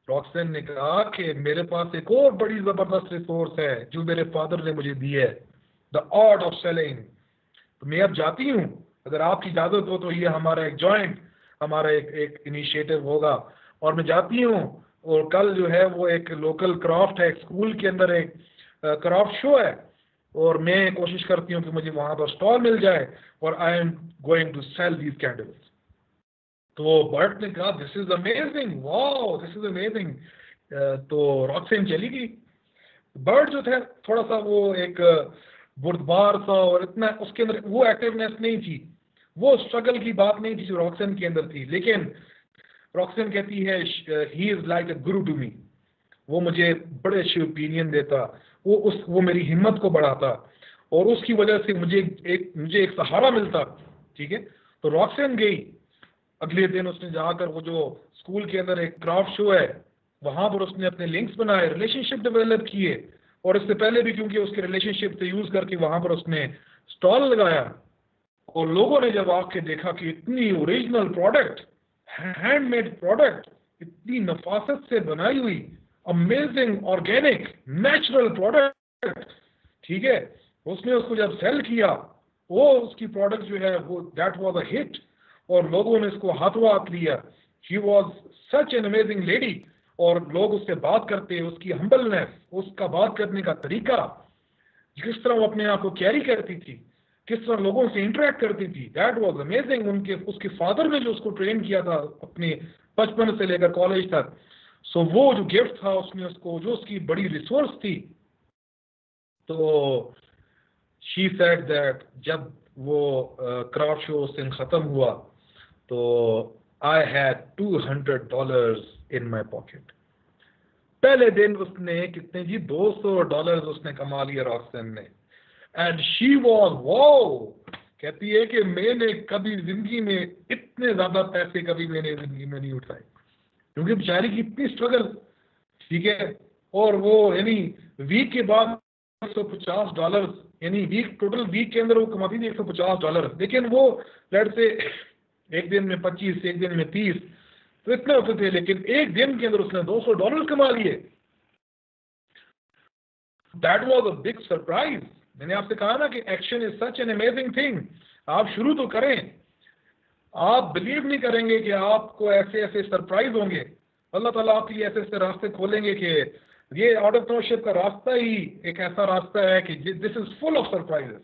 रॉक्सैन ने कहा कि मेरे पास एक और बड़ी जबरदस्त रिसोर्स है जो मेरे फादर ने मुझे दी है, द आर्ट ऑफ सेलिंग। तो मैं अब जाती हूँ, अगर आपकी इजाजत हो तो ये हमारा एक जॉइंट, हमारा एक इनिशिएटिव होगा, और मैं जाती हूँ। और कल जो है वो एक लोकल क्राफ्ट है, एक स्कूल के अंदर एक क्राफ्ट शो है, और मैं कोशिश करती हूँ कि मुझे वहां पर स्टॉल मिल जाए और I am going to sell these candles. तो बर्ट ने कहा this is amazing, wow this is amazing. तो रॉक्सेन चली गई। बर्ट जो थे थोड़ा सा वो एक बुर्दबार सा और इतना उसके अंदर वो एक्टिवनेस नहीं थी, वो स्ट्रगल की बात नहीं थी जो रॉक्सेन के अंदर थी। लेकिन रॉक्सेन कहती है he is like a Guru to me, वो मुझे बड़े अच्छे ओपिनियन देता, वो मेरी हिम्मत को बढ़ाता और उसकी वजह से मुझे एक सहारा मिलता। ठीक है, तो रॉक्सेन गई। अगले दिन उसने जाकर वो जो स्कूल के अंदर एक क्राफ्ट शो है वहां पर उसने अपने लिंक्स बनाए, रिलेशनशिप डेवलप किए, और इससे पहले भी क्योंकि उसके रिलेशनशिप से यूज करके वहां पर उसने स्टॉल लगाया। और लोगों ने जब आके देखा कि इतनी ओरिजिनल प्रोडक्ट, हैंडमेड प्रोडक्ट, इतनी नफासत से बनाई हुई अमेजिंग ऑर्गेनिक नेचुरल प्रोडक्ट, ठीक है, उसने उसको जब सेल किया वो उसकी प्रोडक्ट जो है वो दैट वाज अ हिट और लोगों ने इसको हाथों हाथ लिया। She was such an amazing lady और लोग उससे बात करते, उसकी हम्बलनेस, उसका बात करने का तरीका, किस तरह वो अपने आप को कैरी करती थी, किस तरह लोगों से इंटरेक्ट करती थी, दैट वाज अमेजिंग। उसके फादर ने जो उसको ट्रेन किया था अपने बचपन से लेकर कॉलेज तक, सो वो जो गिफ्ट था उसने उसको, जो उसकी बड़ी रिसोर्स थी। तो शी सेड दैट जब वो क्राफ्ट शो उस दिन खत्म हुआ तो I had $200 in my pocket. पहले दिन उसने कितने जी $200 उसने कमा लिया रॉक्सन ने। एंड शी वॉज वाओ, कहती है कि मैंने कभी जिंदगी में इतने ज्यादा पैसे कभी मैंने जिंदगी में नहीं उठाए, क्योंकि बेचारी की इतनी स्ट्रगल। ठीक है, और वो यानी वीक के बाद $150, यानी वीक टोटल वीक के अंदर वो कमाती थी $150, लेकिन वो लेट से एक दिन में 25, एक दिन में 30, तो इतने होते थे, लेकिन एक दिन के अंदर उसने $200 कमा लिए। That was a big surprise. मैंने आपसे कहा ना कि action is such an amazing thing. आप शुरू तो करें, आप बिलीव नहीं करेंगे कि आपको ऐसे ऐसे सरप्राइज होंगे। अल्लाह ताला आपके लिए ऐसे ऐसे रास्ते खोलेंगे कि ये एंटरप्रेन्योरशिप का रास्ता ही एक ऐसा रास्ता है कि this is full of surprises.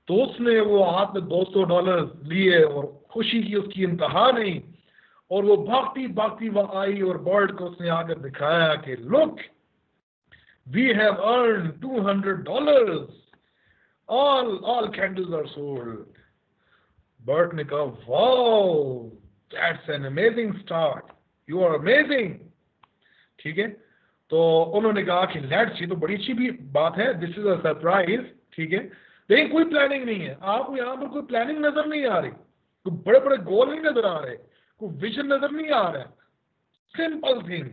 तो उसने वो हाथ में $200 लिए और खुशी की उसकी इंतहा नहीं, और वो भागती भागती वहां आई और बर्ड को उसने आकर दिखाया कि look, we have earn $200, all candles are sold। Burt ने कहा wow that's an amazing start, you are amazing. ठीक है, तो उन्होंने कहा कि लेट्स, ये तो बड़ी अच्छी भी बात है, दिस इज अ सरप्राइज। ठीक है, लेकिन कोई प्लानिंग नहीं है, आपको यहाँ पर कोई प्लानिंग नजर नहीं आ रही, कोई बड़े बड़े गोल नहीं नजर आ रहे, कोई विजन नजर नहीं आ रहा है। सिंपल थिंग,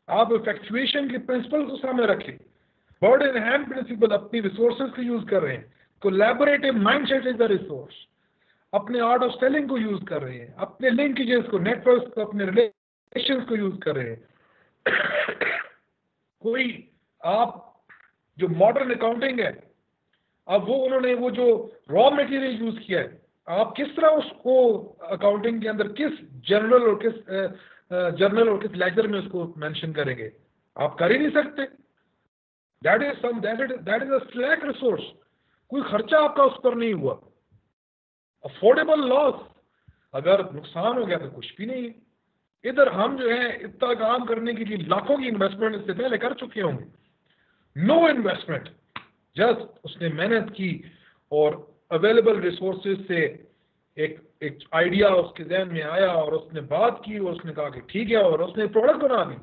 आप इफेक्चुएशन के प्रिंसिपल को सामने रखें, बर्ड इन हैंड प्रिंसिपल, अपनी रिसोर्सेज को यूज कर रहे हैं, collaborative mindset is the resource, अपने आर्ट ऑफ सेलिंग को यूज कर रहे हैं, अपने लिंकेजेस को, नेटवर्क को, अपने रिलेशंस को यूज कर रहे हैं। कोई आप जो मॉडर्न अकाउंटिंग है, अब वो उन्होंने वो जो रॉ मटेरियल यूज किया है, आप किस तरह उसको अकाउंटिंग के अंदर किस जर्नल और किस लेजर में उसको मेंशन करेंगे? आप कर ही नहीं सकते। That is a slack resource, कोई खर्चा आपका उस पर नहीं हुआ। अफोर्डेबल लॉस, अगर नुकसान हो गया तो कुछ भी नहीं है। इधर हम जो है इतना काम करने के लिए लाखों की इन्वेस्टमेंट इससे पहले कर चुके होंगे, नो इन्वेस्टमेंट, जस्ट उसने मेहनत की और अवेलेबल रिसोर्सेज से एक आइडिया उसके जहन में आया और उसने बात की और उसने कहा कि ठीक है, और उसने प्रोडक्ट बना दी।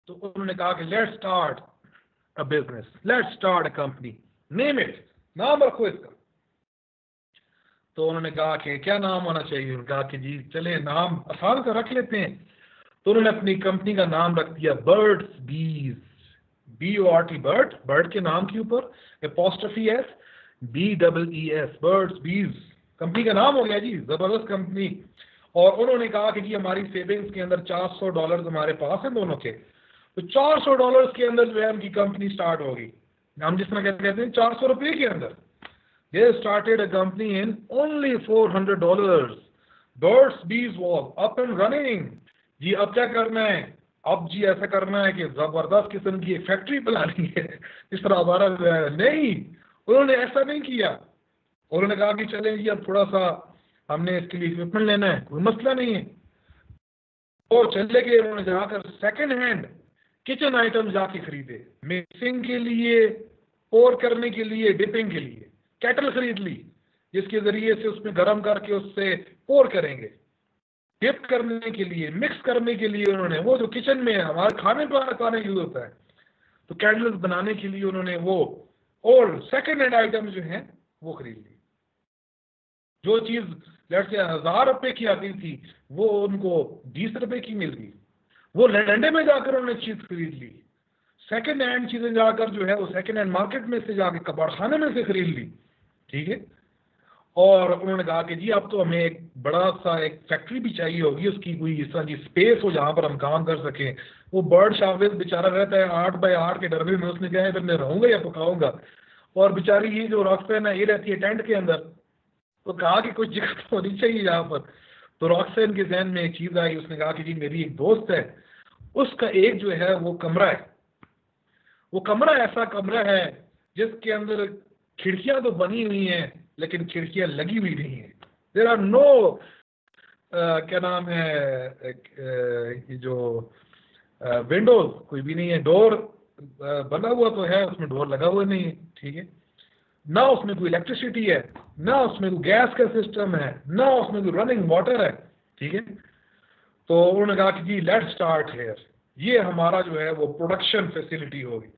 तो उन्होंने कहा कि let's start a business, let's start a company, name it, नाम रखो इसका। तो उन्होंने कहा कि क्या नाम होना चाहिए? उन्होंने कहा कि जी चले नाम आसान सा रख लेते हैं। तो उन्होंने अपनी कंपनी का नाम रख दिया बर्ड्स बीज, BORT, बर्ड, बर्ड के नाम के ऊपर एपोस्ट्रोफी S, BEES, बर्ड्स बीज, कंपनी का नाम हो गया जी, जबरदस्त कंपनी। और उन्होंने कहा कि जी हमारी सेविंग्स के अंदर $400 हमारे पास है दोनों के, तो $400 के अंदर जो है उनकी कंपनी स्टार्ट होगी। हम जिस तरह कहते हैं 400 रुपये के अंदर। They started a company in only $400. Birds Bees was up and running। जी अब क्या करना है? अब जी ऐसा करना है कि जबरदस्त किस्म की एक फैक्ट्री बनानी है इस तरह हमारा नहीं, उन्होंने ऐसा नहीं किया। उन्होंने कहा कि चलें जी अब थोड़ा सा हमने इसके लिए इक्विपमेंट लेना है, कोई मसला नहीं है। तो चले गए, उन्होंने जाकर सेकंड हैंड किचन आइटम जाके खरीदे, मिक्सिंग के लिए, पोर करने के लिए, डिपिंग के लिए कैटल खरीद ली जिसके जरिए से उसमें गर्म करके उससे पोर करेंगे। डिप करने के लिए, मिक्स करने के लिए उन्होंने वो जो किचन में हमारे खाने पकाने यूज होता है, तो कैंडल्स बनाने के लिए उन्होंने वो और सेकंड हैंड आइटम जो है वो खरीद ली। जो चीज लेट से 1000 रुपए की आती थी वो उनको 20 रुपए की मिल गई। वो लंडे में जाकर उन्होंने चीज खरीद ली। सेकंड हैंड चीजें जाकर जो है वो सेकंड हैंड मार्केट में से जाके कबाड़ खाने में से खरीद ली, ठीक है। और उन्होंने कहा कि जी अब तो हमें एक बड़ा सा एक फैक्ट्री भी चाहिए होगी, उसकी कोई इस तरह की स्पेस हो जहां पर हम काम कर सकें। वो बर्ड शावेज बेचारा रहता है 8 बाय 8 के डरबे में, उसने कहा है मैं रहूंगा या पकाऊंगा। और बेचारी ये जो रॉक्सैन है ये रहती है टेंट के अंदर। तो कहा कि कुछ जगह तो होनी चाहिए यहाँ पर। तो रॉक्सैन के जहन में एक चीज आई, उसने कहा कि जी मेरी एक दोस्त है, उसका एक जो है वो कमरा है, वो कमरा ऐसा कमरा है जिसके अंदर खिड़कियां तो बनी हुई हैं लेकिन खिड़कियां लगी हुई नहीं है। देयर आर नो क्या नाम है ये जो विंडोज कोई भी नहीं है, डोर बना हुआ तो है, उसमें डोर लगा हुआ नहीं है, ठीक है। ना उसमें कोई इलेक्ट्रिसिटी है, ना उसमें कोई गैस का सिस्टम है, ना उसमें कोई रनिंग वाटर है, ठीक है। तो उन्होंने कहा कि जी लेट्स स्टार्ट हियर, ये हमारा जो है वो प्रोडक्शन फैसिलिटी होगी।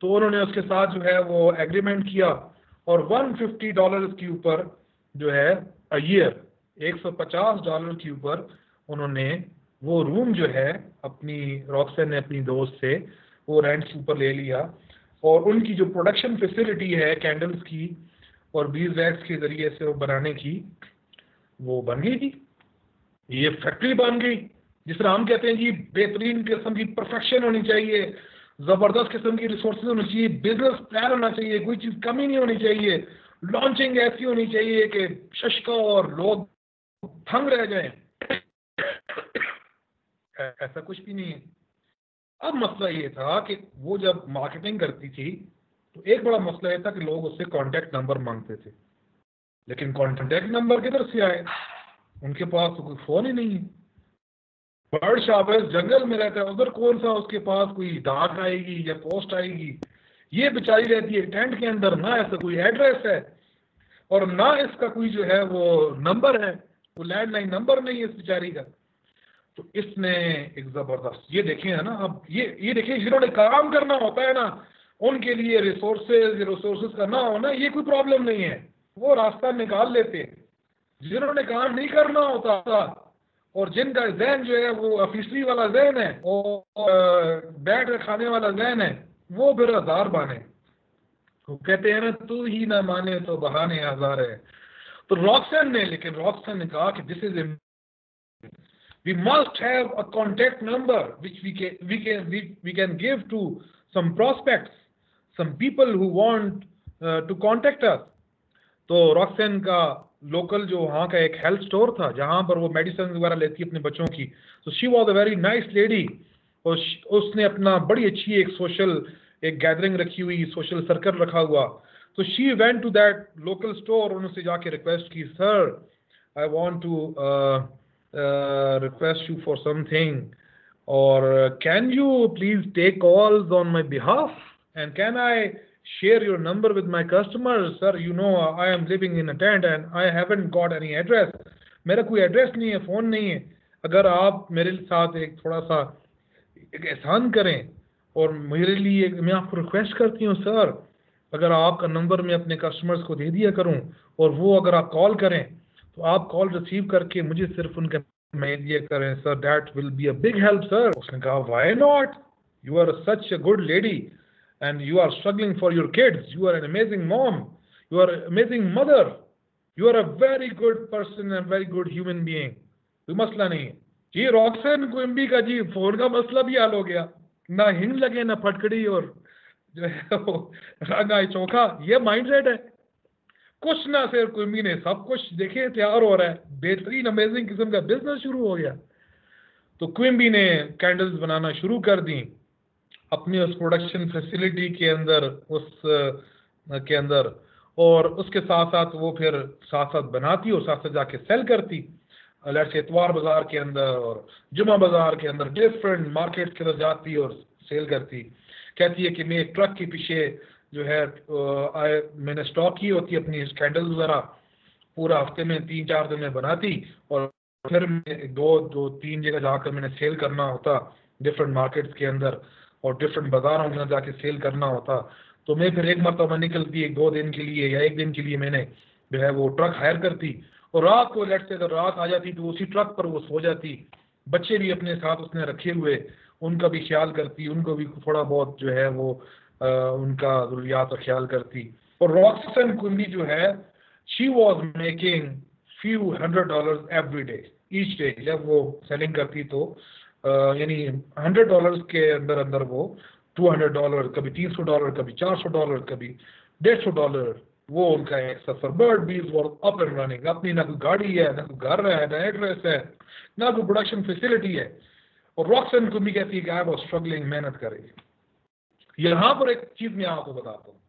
तो उन्होंने उसके साथ जो है वो एग्रीमेंट किया और $150 के ऊपर जो है अ ईयर, $150 के ऊपर उन्होंने वो रूम जो है अपनी रॉक्सैन ने अपनी दोस्त से वो रेंट के ऊपर ले लिया। और उनकी जो प्रोडक्शन फैसिलिटी है कैंडल्स की और बीज वैक्स के जरिए से वो बनाने की, वो बन गई थी, ये फैक्ट्री बन गई। जिस तरह हम कहते हैं जी बेहतरीन किस्म की परफेक्शन होनी चाहिए, जबरदस्त किस्म की रिसोर्सेज होनी चाहिए, बिजनेस प्लान होना चाहिए, कोई चीज कमी नहीं होनी चाहिए, लॉन्चिंग ऐसी होनी चाहिए कि शशका और लोग थंग रह जाएं। ऐसा कुछ भी नहीं है। अब मसला ये था कि वो जब मार्केटिंग करती थी तो एक बड़ा मसला ये था कि लोग उससे कांटेक्ट नंबर मांगते थे, लेकिन कांटेक्ट नंबर किधर से आए, उनके पास तो कोई फोन ही नहीं है। बर्ड शावेज जंगल में रहता है, उधर कौन सा उसके पास कोई डाक आएगी या पोस्ट आएगी। ये बेचारी रहती है टेंट के अंदर, ना ऐसा कोई एड्रेस है और ना इसका कोई जो है वो नंबर है, वो लैंडलाइन नंबर नहीं है इस बेचारी का। तो इसने एक जबरदस्त, ये देखें है ना, अब ये देखिए जिन्होंने काम करना होता है ना उनके लिए रिसोर्सेज का ना होना ये कोई प्रॉब्लम नहीं है, वो रास्ता निकाल लेते हैं। जिन्होंने काम नहीं करना होता और जिनका जहन जो है वो ऑफिसरी वाला जहन है और बैठ कर खाने वाला जहन है, वो फिर हजार बाने। वो कहते हैं ना तू ही ना माने तो बहाने हजार है। तो रॉक्सैन ने कहा कि this is we must have a contact number which we can give to some prospects, some people who want to contact us. तो रॉक्सैन का लोकल जो वहाँ का एक हेल्थ स्टोर था जहाँ पर वो मेडिसिन वगैरह लेती है अपने बच्चों की, तो she was a very nice lady. और उसने अपना बड़ी अच्छी एक सोशल एक गैदरिंग रखी हुई, सोशल सर्कल रखा हुआ। तो she went to that local store, उनसे जाके रिक्वेस्ट की, sir I want to request you for something, or can you please take calls on my behalf, and can I share your number with my customers? Sir, you know I am living in a tent and I haven't got any address. मेरा कोई address नहीं है, phone नहीं है। अगर आप मेरे साथ एक थोड़ा सा एक एहसान करें और मेरे लिए मैं आपको रिक्वेस्ट करती हूँ सर, अगर आपका नंबर मैं अपने कस्टमर्स को दे दिया करूँ और वो अगर आप कॉल करें तो आप कॉल रिसीव करके मुझे सिर्फ उनका मेल दिया करें sir, that will be a big help sir. उसने कहा why not, you are such a good lady and you are struggling for your kids, you are an amazing mom, you are amazing mother, you are a very good person and very good human being, कोई मसला नहीं है। जी रॉक्सैन कुइम्बी का जी phone का मसला भी हल हो गया, ना हिंग लगे ना फटकड़ी और जो है वो रंगा चोखा, ये माइंड सेट है। कुछ ना सिर्फ कुम्बी ने सब कुछ देखे तैयार हो रहा है, बेहतरीन अमेजिंग किस्म का बिजनेस शुरू हो गया। तो क्विम्बी ने कैंडल्स बनाना शुरू कर दी अपनी उस प्रोडक्शन फैसिलिटी के अंदर, के अंदर, और उसके साथ साथ वो फिर साथ साथ बनाती और साथ साथ जाके सेल करती, लेट्स से इतवार बाजार के अंदर और जुमा बाजार के अंदर, डिफरेंट मार्केट के अंदर जाती और सेल करती। कहती है कि मैं एक ट्रक के पीछे जो है मैंने स्टॉक की होती अपनी कैंडल्स वगैरह, पूरा हफ्ते में 3-4 दिन में बनाती और फिर मैं 2-3 जगह जाकर मैंने सेल करना होता डिफरेंट मार्केट्स के अंदर और डिफरेंट बाजारों में जाके सेल करना होता। तो मैं फिर एक मरतबा निकलती 1-2 दिन के लिए या 1 दिन के लिए मैंने जो है वो ट्रक हायर करती और रात को लेट्स से अगर रात आ जाती तो उसी ट्रक पर वो सो जाती। बच्चे भी अपने साथ उसने रखे हुए, उनका भी ख्याल करती, उनको भी थोड़ा बहुत जो है वो उनका ज़रूरियात का ख्याल करती। और रॉक्सन क्विम्बी जो है she was making few $100 every day each day। जब वो सेलिंग करती तो यानी $100 के अंदर अंदर वो $200, कभी $300, कभी $400, कभी $150, वो उनका एक सफर। बर्ड बीज वर अप एंड रनिंग, अपनी ना कोई गाड़ी है, ना कोई घर है, ना एड्रेस है, ना कोई प्रोडक्शन फैसिलिटी है। और रॉक्सन को भी कहती है कि आई वाज स्ट्रगलिंग, मेहनत करेगी। यहाँ पर एक चीज मैं आपको बताता हूँ,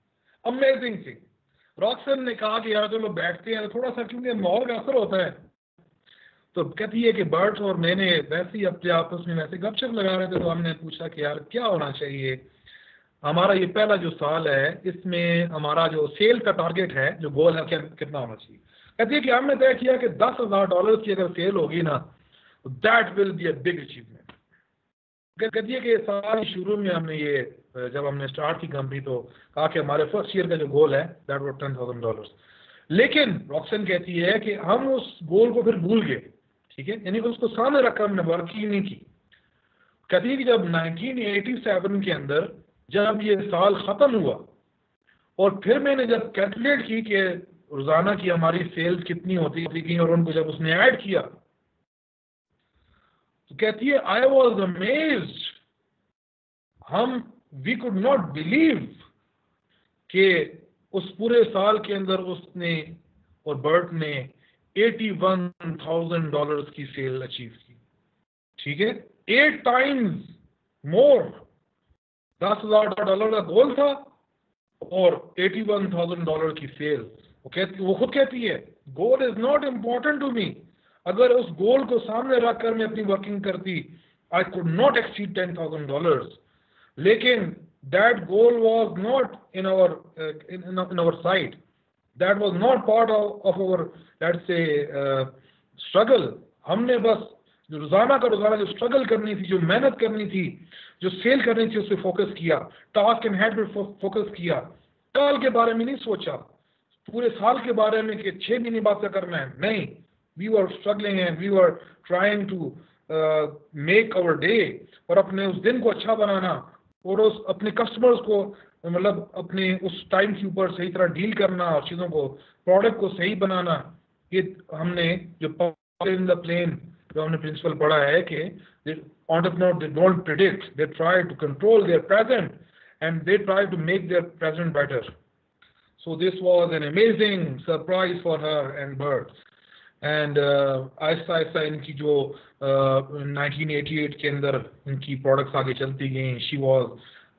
अमेजिंग थिंग। रॉक्सन ने कहा कि यार चलो बैठते हैं थोड़ा सा, क्योंकि माहौल का असर होता है। तो कहती है कि बर्ड्स और मैंने वैसे ही अपने आपस में वैसे गपशप लगा रहे थे, तो हमने पूछा कि यार क्या होना चाहिए, हमारा ये पहला जो साल है इसमें हमारा जो सेल का टारगेट है, जो गोल है, क्या कितना होना चाहिए। कहती है कि हमने तय किया कि $10,000 की अगर सेल होगी ना, तो that will be a big achievement. कहती है कि साल शुरू में हमने ये जब हमने स्टार्ट की कंपनी तो कहा कि हमारे फर्स्ट ईयर का जो गोल है दैट वाज $10,000। लेकिन रॉक्सन कहती है कि हम उस गोल को फिर भूल गए, ठीक है, यानी उसको सामने रखकर हमने वर्क ही नहीं की। कहती है कि जब 1987 के अंदर जब ये साल खत्म हुआ और फिर मैंने जब कैलकुलेट की कि रोजाना की हमारी सेल्स कितनी होती थी और उनको जब उसने ऐड किया तो कहती है I was amazed, we could not believe कि उस पूरे साल के अंदर उसने और बर्ट ने $81,000 की सेल अचीव की, ठीक है, 8 टाइम्स मोर। $10,000 का गोल था और $81,000 की सेल। वो खुद कहती है goal is not important to me, अगर उस गोल को सामने रखकर मैं अपनी वर्किंग करती आई कुड नॉट एक्सीड $10,000, लेकिन that goal was not in our sight, that was not part of our let's say struggle. हमने बस जो रोजाना का रोजाना जो स्ट्रगल करनी थी, जो मेहनत करनी थी, जो सेल करनी थी, उस पर फोकस किया, टास्क एंड हेड पर फोकस किया, कल के बारे में नहीं सोचा, पूरे साल के बारे में कि 6 महीने बाद क्या करना है, नहीं। We were struggling and we were trying to make our day, और अपने उस दिन को अच्छा बनाना और उस अपने कस्टमर्स को मतलब अपने उस टाइम के ऊपर सही तरह डील करना और चीज़ों को, प्रोडक्ट को सही बनाना। ये हमने जो इन द प्लेन जो हमने प्रिंसिपल पढ़ा है कि entrepreneur they don't predict, they try to control their present and they try to make their present better. So this was an amazing surprise for her and Bert. And Aahista Aahista इनकी जो 1988 के अंदर इनकी प्रोडक्ट्स आगे चलती गई। शी वॉज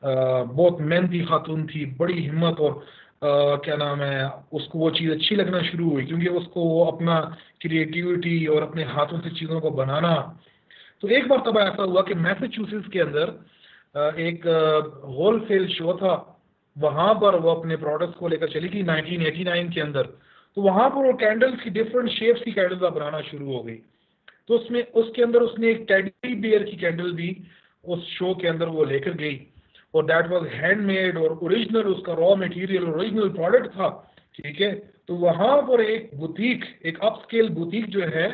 बहुत मेहनती खातून थी, बड़ी हिम्मत, और क्या नाम है, उसको वो चीज़ अच्छी लगना शुरू हुई क्योंकि उसको वो अपना क्रिएटिविटी और अपने हाथों से चीज़ों को बनाना। तो एक बार तब ऐसा हुआ कि मैसेच्यूसेट्स के अंदर एक होलसेल शो था, वहाँ पर वो अपने प्रोडक्ट्स को लेकर चली गई 1989 के अंदर। तो वहाँ पर वो कैंडल्स की डिफरेंट शेप्स की कैंडल्स बनाना शुरू हो गई। तो उसमें उसके अंदर उसने एक टेडी बियर की कैंडल भी उस शो के अंदर वो लेकर गई, और दैट वाज हैंडमेड और ओरिजिनल, उसका रॉ मटेरियल ओरिजिनल प्रोडक्ट था, ठीक है। तो वहाँ पर एक बुटीक, एक अपस्केल बुटीक जो है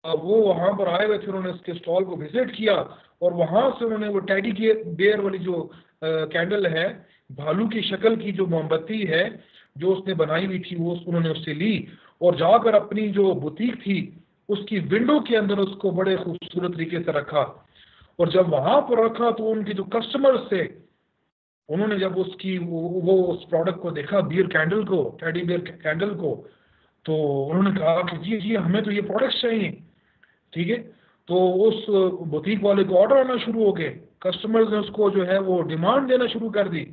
वो वहाँ पर आए हुए थे, उन्होंने उसके स्टॉल को विजिट किया और वहाँ से उन्होंने वो टेडी बेयर वाली जो कैंडल है, भालू की शक्ल की जो मोमबत्ती है जो उसने बनाई हुई थी, वो उन्होंने उससे ली और जाकर अपनी जो बुटीक थी उसकी विंडो के अंदर उसको बड़े खूबसूरत तरीके से रखा। और जब वहाँ पर रखा तो उनके जो कस्टमर्स थे उन्होंने जब उसकी वो उस प्रोडक्ट को देखा, बियर कैंडल को, टेडी बियर कैंडल को, तो उन्होंने कहा कि जी जी हमें तो ये प्रोडक्ट्स चाहिए, ठीक है। तो उस बुटीक वाले को ऑर्डर आना शुरू हो गए, कस्टमर्स ने उसको जो है वो डिमांड देना शुरू कर दी,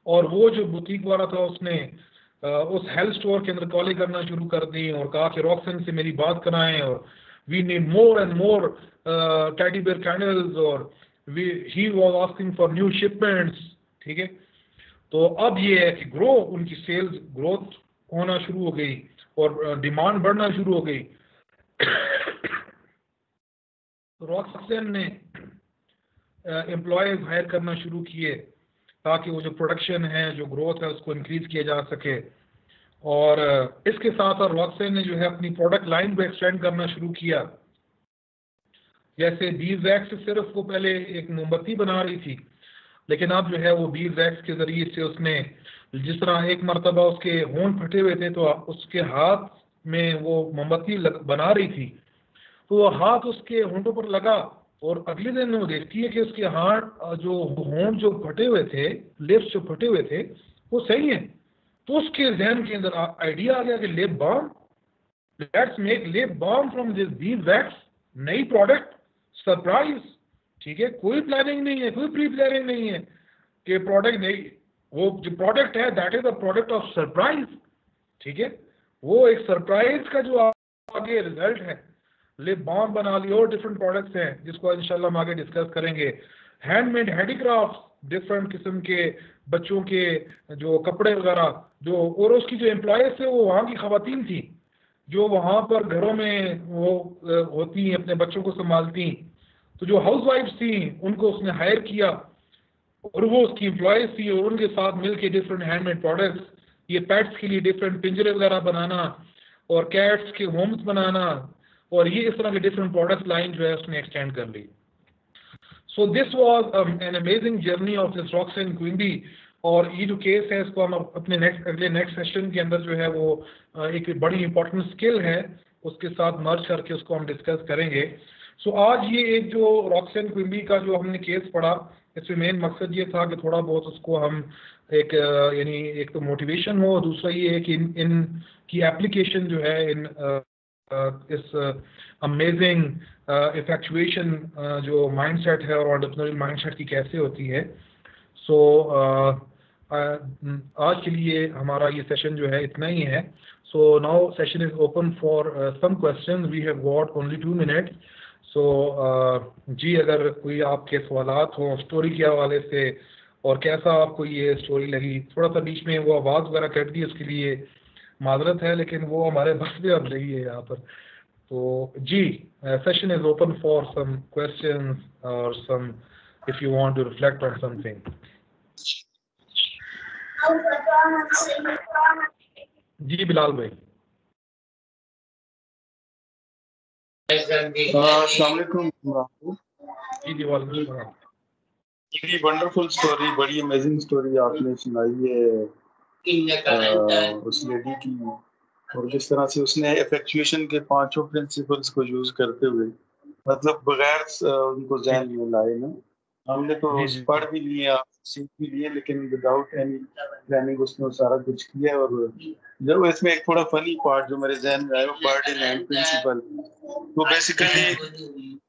और वो जो बुटीक वाला था उसने उस हेल्थ स्टोर के अंदर कॉलिंग करना शुरू कर दी और कहा कि रॉक्सन से मेरी बात कराएं, और we need more and more teddy bear candles, और he was asking for new shipments. ठीक है, तो अब ये है कि उनकी सेल्स ग्रोथ होना शुरू हो गई और डिमांड बढ़ना शुरू हो गई। रॉक्सन ने एम्प्लॉयज हायर करना शुरू किए ताकि वो जो प्रोडक्शन है, जो ग्रोथ है, उसको इंक्रीज किया जा सके। और इसके साथ रॉक्सन ने जो है अपनी प्रोडक्ट लाइन को एक्सटेंड करना शुरू किया। जैसे बीजवैक्स से सिर्फ वो पहले एक मोमबत्ती बना रही थी, लेकिन अब जो है वो बीजवैक्स के जरिए से उसने, जिस तरह एक मरतबा उसके होंठ फटे हुए थे तो उसके हाथ में वो मोमबत्ती बना रही थी, तो वो हाथ उसके होंठों पर लगा और अगले दिन वो देखती है कि उसके हाथ जो होंठ जो फटे हुए थे, लिप्स जो फटे हुए थे, वो सही है। तो उसके जहन के अंदर आइडिया आ गया कि lip balm, let's make lip balm from this beeswax, नई प्रोडक्ट, सरप्राइज। ठीक है, कोई प्लानिंग नहीं है, कोई प्री प्लानिंग नहीं है कि प्रोडक्ट नहीं, वो जो प्रोडक्ट है that is a product of surprise. ठीक है, वो एक सरप्राइज का जो आगे रिजल्ट है। लिप बाम बना ली और डिफरेंट प्रोडक्ट्स हैं जिसको इंशाल्लाह हम आगे डिस्कस करेंगे। हैंडमेड हैंडीक्राफ्ट, डिफरेंट किस्म के बच्चों के जो कपड़े वगैरह, जो और उसकी जो एम्प्लॉयज थे वो वहाँ की खवातीन थी जो वहाँ पर घरों में वो होती अपने बच्चों को संभालती। तो जो हाउस वाइफ्स थी उनको उसने हायर किया और वो उसकी एम्प्लॉयज थी, और उनके साथ मिलके डिफरेंट हैंडमेड प्रोडक्ट्स, ये पेट्स के लिए डिफरेंट पिंजरे वगैरह बनाना और कैट्स के होम्स बनाना, और ये इस तरह के डिफरेंट प्रोडक्ट लाइन जो है उसने एक्सटेंड कर ली। So this was an amazing journey of this Roxanne Quimby. और ये जो केस है इसको हम अपने नेक्स्ट सेशन के अंदर जो है वो एक बड़ी इंपॉर्टेंट स्किल है उसके साथ मर्ज करके उसको हम डिस्कस करेंगे। सो आज ये एक जो रॉक्सन क्विम्बी का जो हमने केस पढ़ा, इसमें मेन मकसद ये था कि थोड़ा बहुत उसको हम एक यानी एक तो मोटिवेशन हो, दूसरा ये है कि इन की एप्लीकेशन जो है इन इस अमेजिंग इफेक्चुएशन जो माइंडसेट है और एंटरप्रेन्योरियल माइंडसेट की कैसे होती है। सो आज के लिए हमारा ये सेशन जो है इतना ही है। So now session is open for some questions, we have got only 2 minute. So जी, अगर कोई आपके सवालात हों स्टोरी के हवाले से और कैसा आपको ये स्टोरी लगी, थोड़ा सा बीच में वो आवाज़ वगैरह कट दी उसके लिए माजरत है, लेकिन वो हमारे बस में अब रही है यहाँ पर। तो जी, session is open for some questions और some if you want to reflect on something. जी बिलाल भाई। अस्सलाम वालेकुम। जी जी वालेकुम सलाम। बड़ी वंडरफुल स्टोरी, बड़ी अमेजिंग स्टोरी आपने सुनाई है उस लेडी की, और जिस तरह से उसने इफेक्चुएशन के 5 प्रिंसिपल्स को यूज करते हुए, मतलब बगैर उनको ज़हन में लाए ना, हमने तो पढ़ भी लिए, सीख भी लिए, लेकिन विदाउट एनी प्लानिंग उसने सारा कुछ किया। और जब इसमें एक थोड़ा फनी पार्ट जो मेरे जहन में आया, बर्ड इन हैंड प्रिंसिपल, तो बेसिकली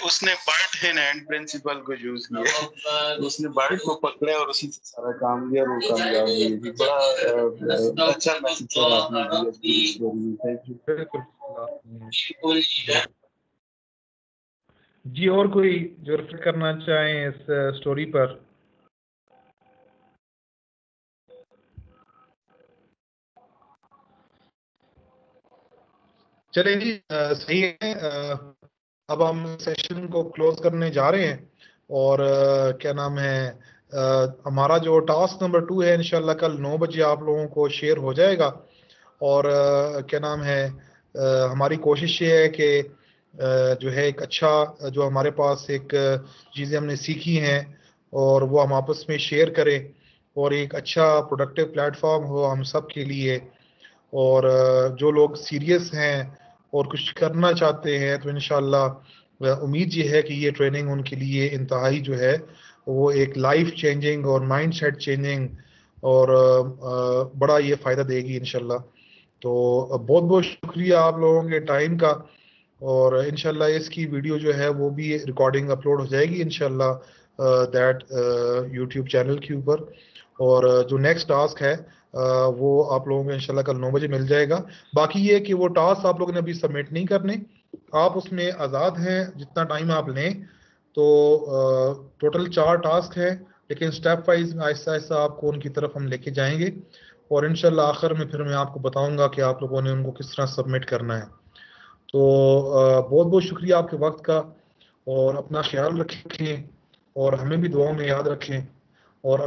उसने बर्ड इन हैंड प्रिंसिपल को यूज किया, उसने बर्ड को पकड़ा और उसी से सारा काम किया और वो कामयाब हुई। बड़ा अच्छा मैसेज सर आपने दिया स्टोरी में, थैंक यू। जी, और कोई जो रिफ्लेक्ट करना चाहें इस स्टोरी पर? चलिए जी, सही है। अब हम सेशन को क्लोज करने जा रहे हैं और क्या नाम है, हमारा जो टास्क नंबर 2 है इंशाल्लाह कल 9 बजे आप लोगों को शेयर हो जाएगा। और क्या नाम है, हमारी कोशिश ये है कि जो है एक अच्छा जो हमारे पास एक चीज़ें हमने सीखी हैं और वो हम आपस में शेयर करें और एक अच्छा प्रोडक्टिव प्लेटफॉर्म हो हम सब के लिए। और जो लोग सीरियस हैं और कुछ करना चाहते हैं तो इंशाल्लाह उम्मीद ये है कि ये ट्रेनिंग उनके लिए इंतहाई जो है वो एक लाइफ चेंजिंग और माइंड सेट चेंजिंग और बड़ा ये फ़ायदा देगी इंशाल्लाह। तो बहुत बहुत शुक्रिया आप लोगों के टाइम का, और इंशाल्लाह इसकी वीडियो जो है वो भी रिकॉर्डिंग अपलोड हो जाएगी इंशाल्लाह दैट यूट्यूब चैनल के ऊपर। और जो नेक्स्ट टास्क है वो आप लोगों को इंशाल्लाह कल 9 बजे मिल जाएगा। बाकी ये कि वो टास्क आप लोगों ने अभी सबमिट नहीं करने, आप उसमें आज़ाद हैं, जितना टाइम आप लें। तो टोटल 4 टास्क है, लेकिन स्टेप वाइज आहिस्ता आहिस्ता आपको उनकी तरफ हम लेके जाएंगे और इंशाल्लाह आखिर में फिर मैं आपको बताऊंगा कि आप लोगों ने उनको किस तरह सबमिट करना है। तो बहुत बहुत शुक्रिया आपके वक्त का, और अपना ख्याल रखें और हमें भी दुआओं में याद रखें। और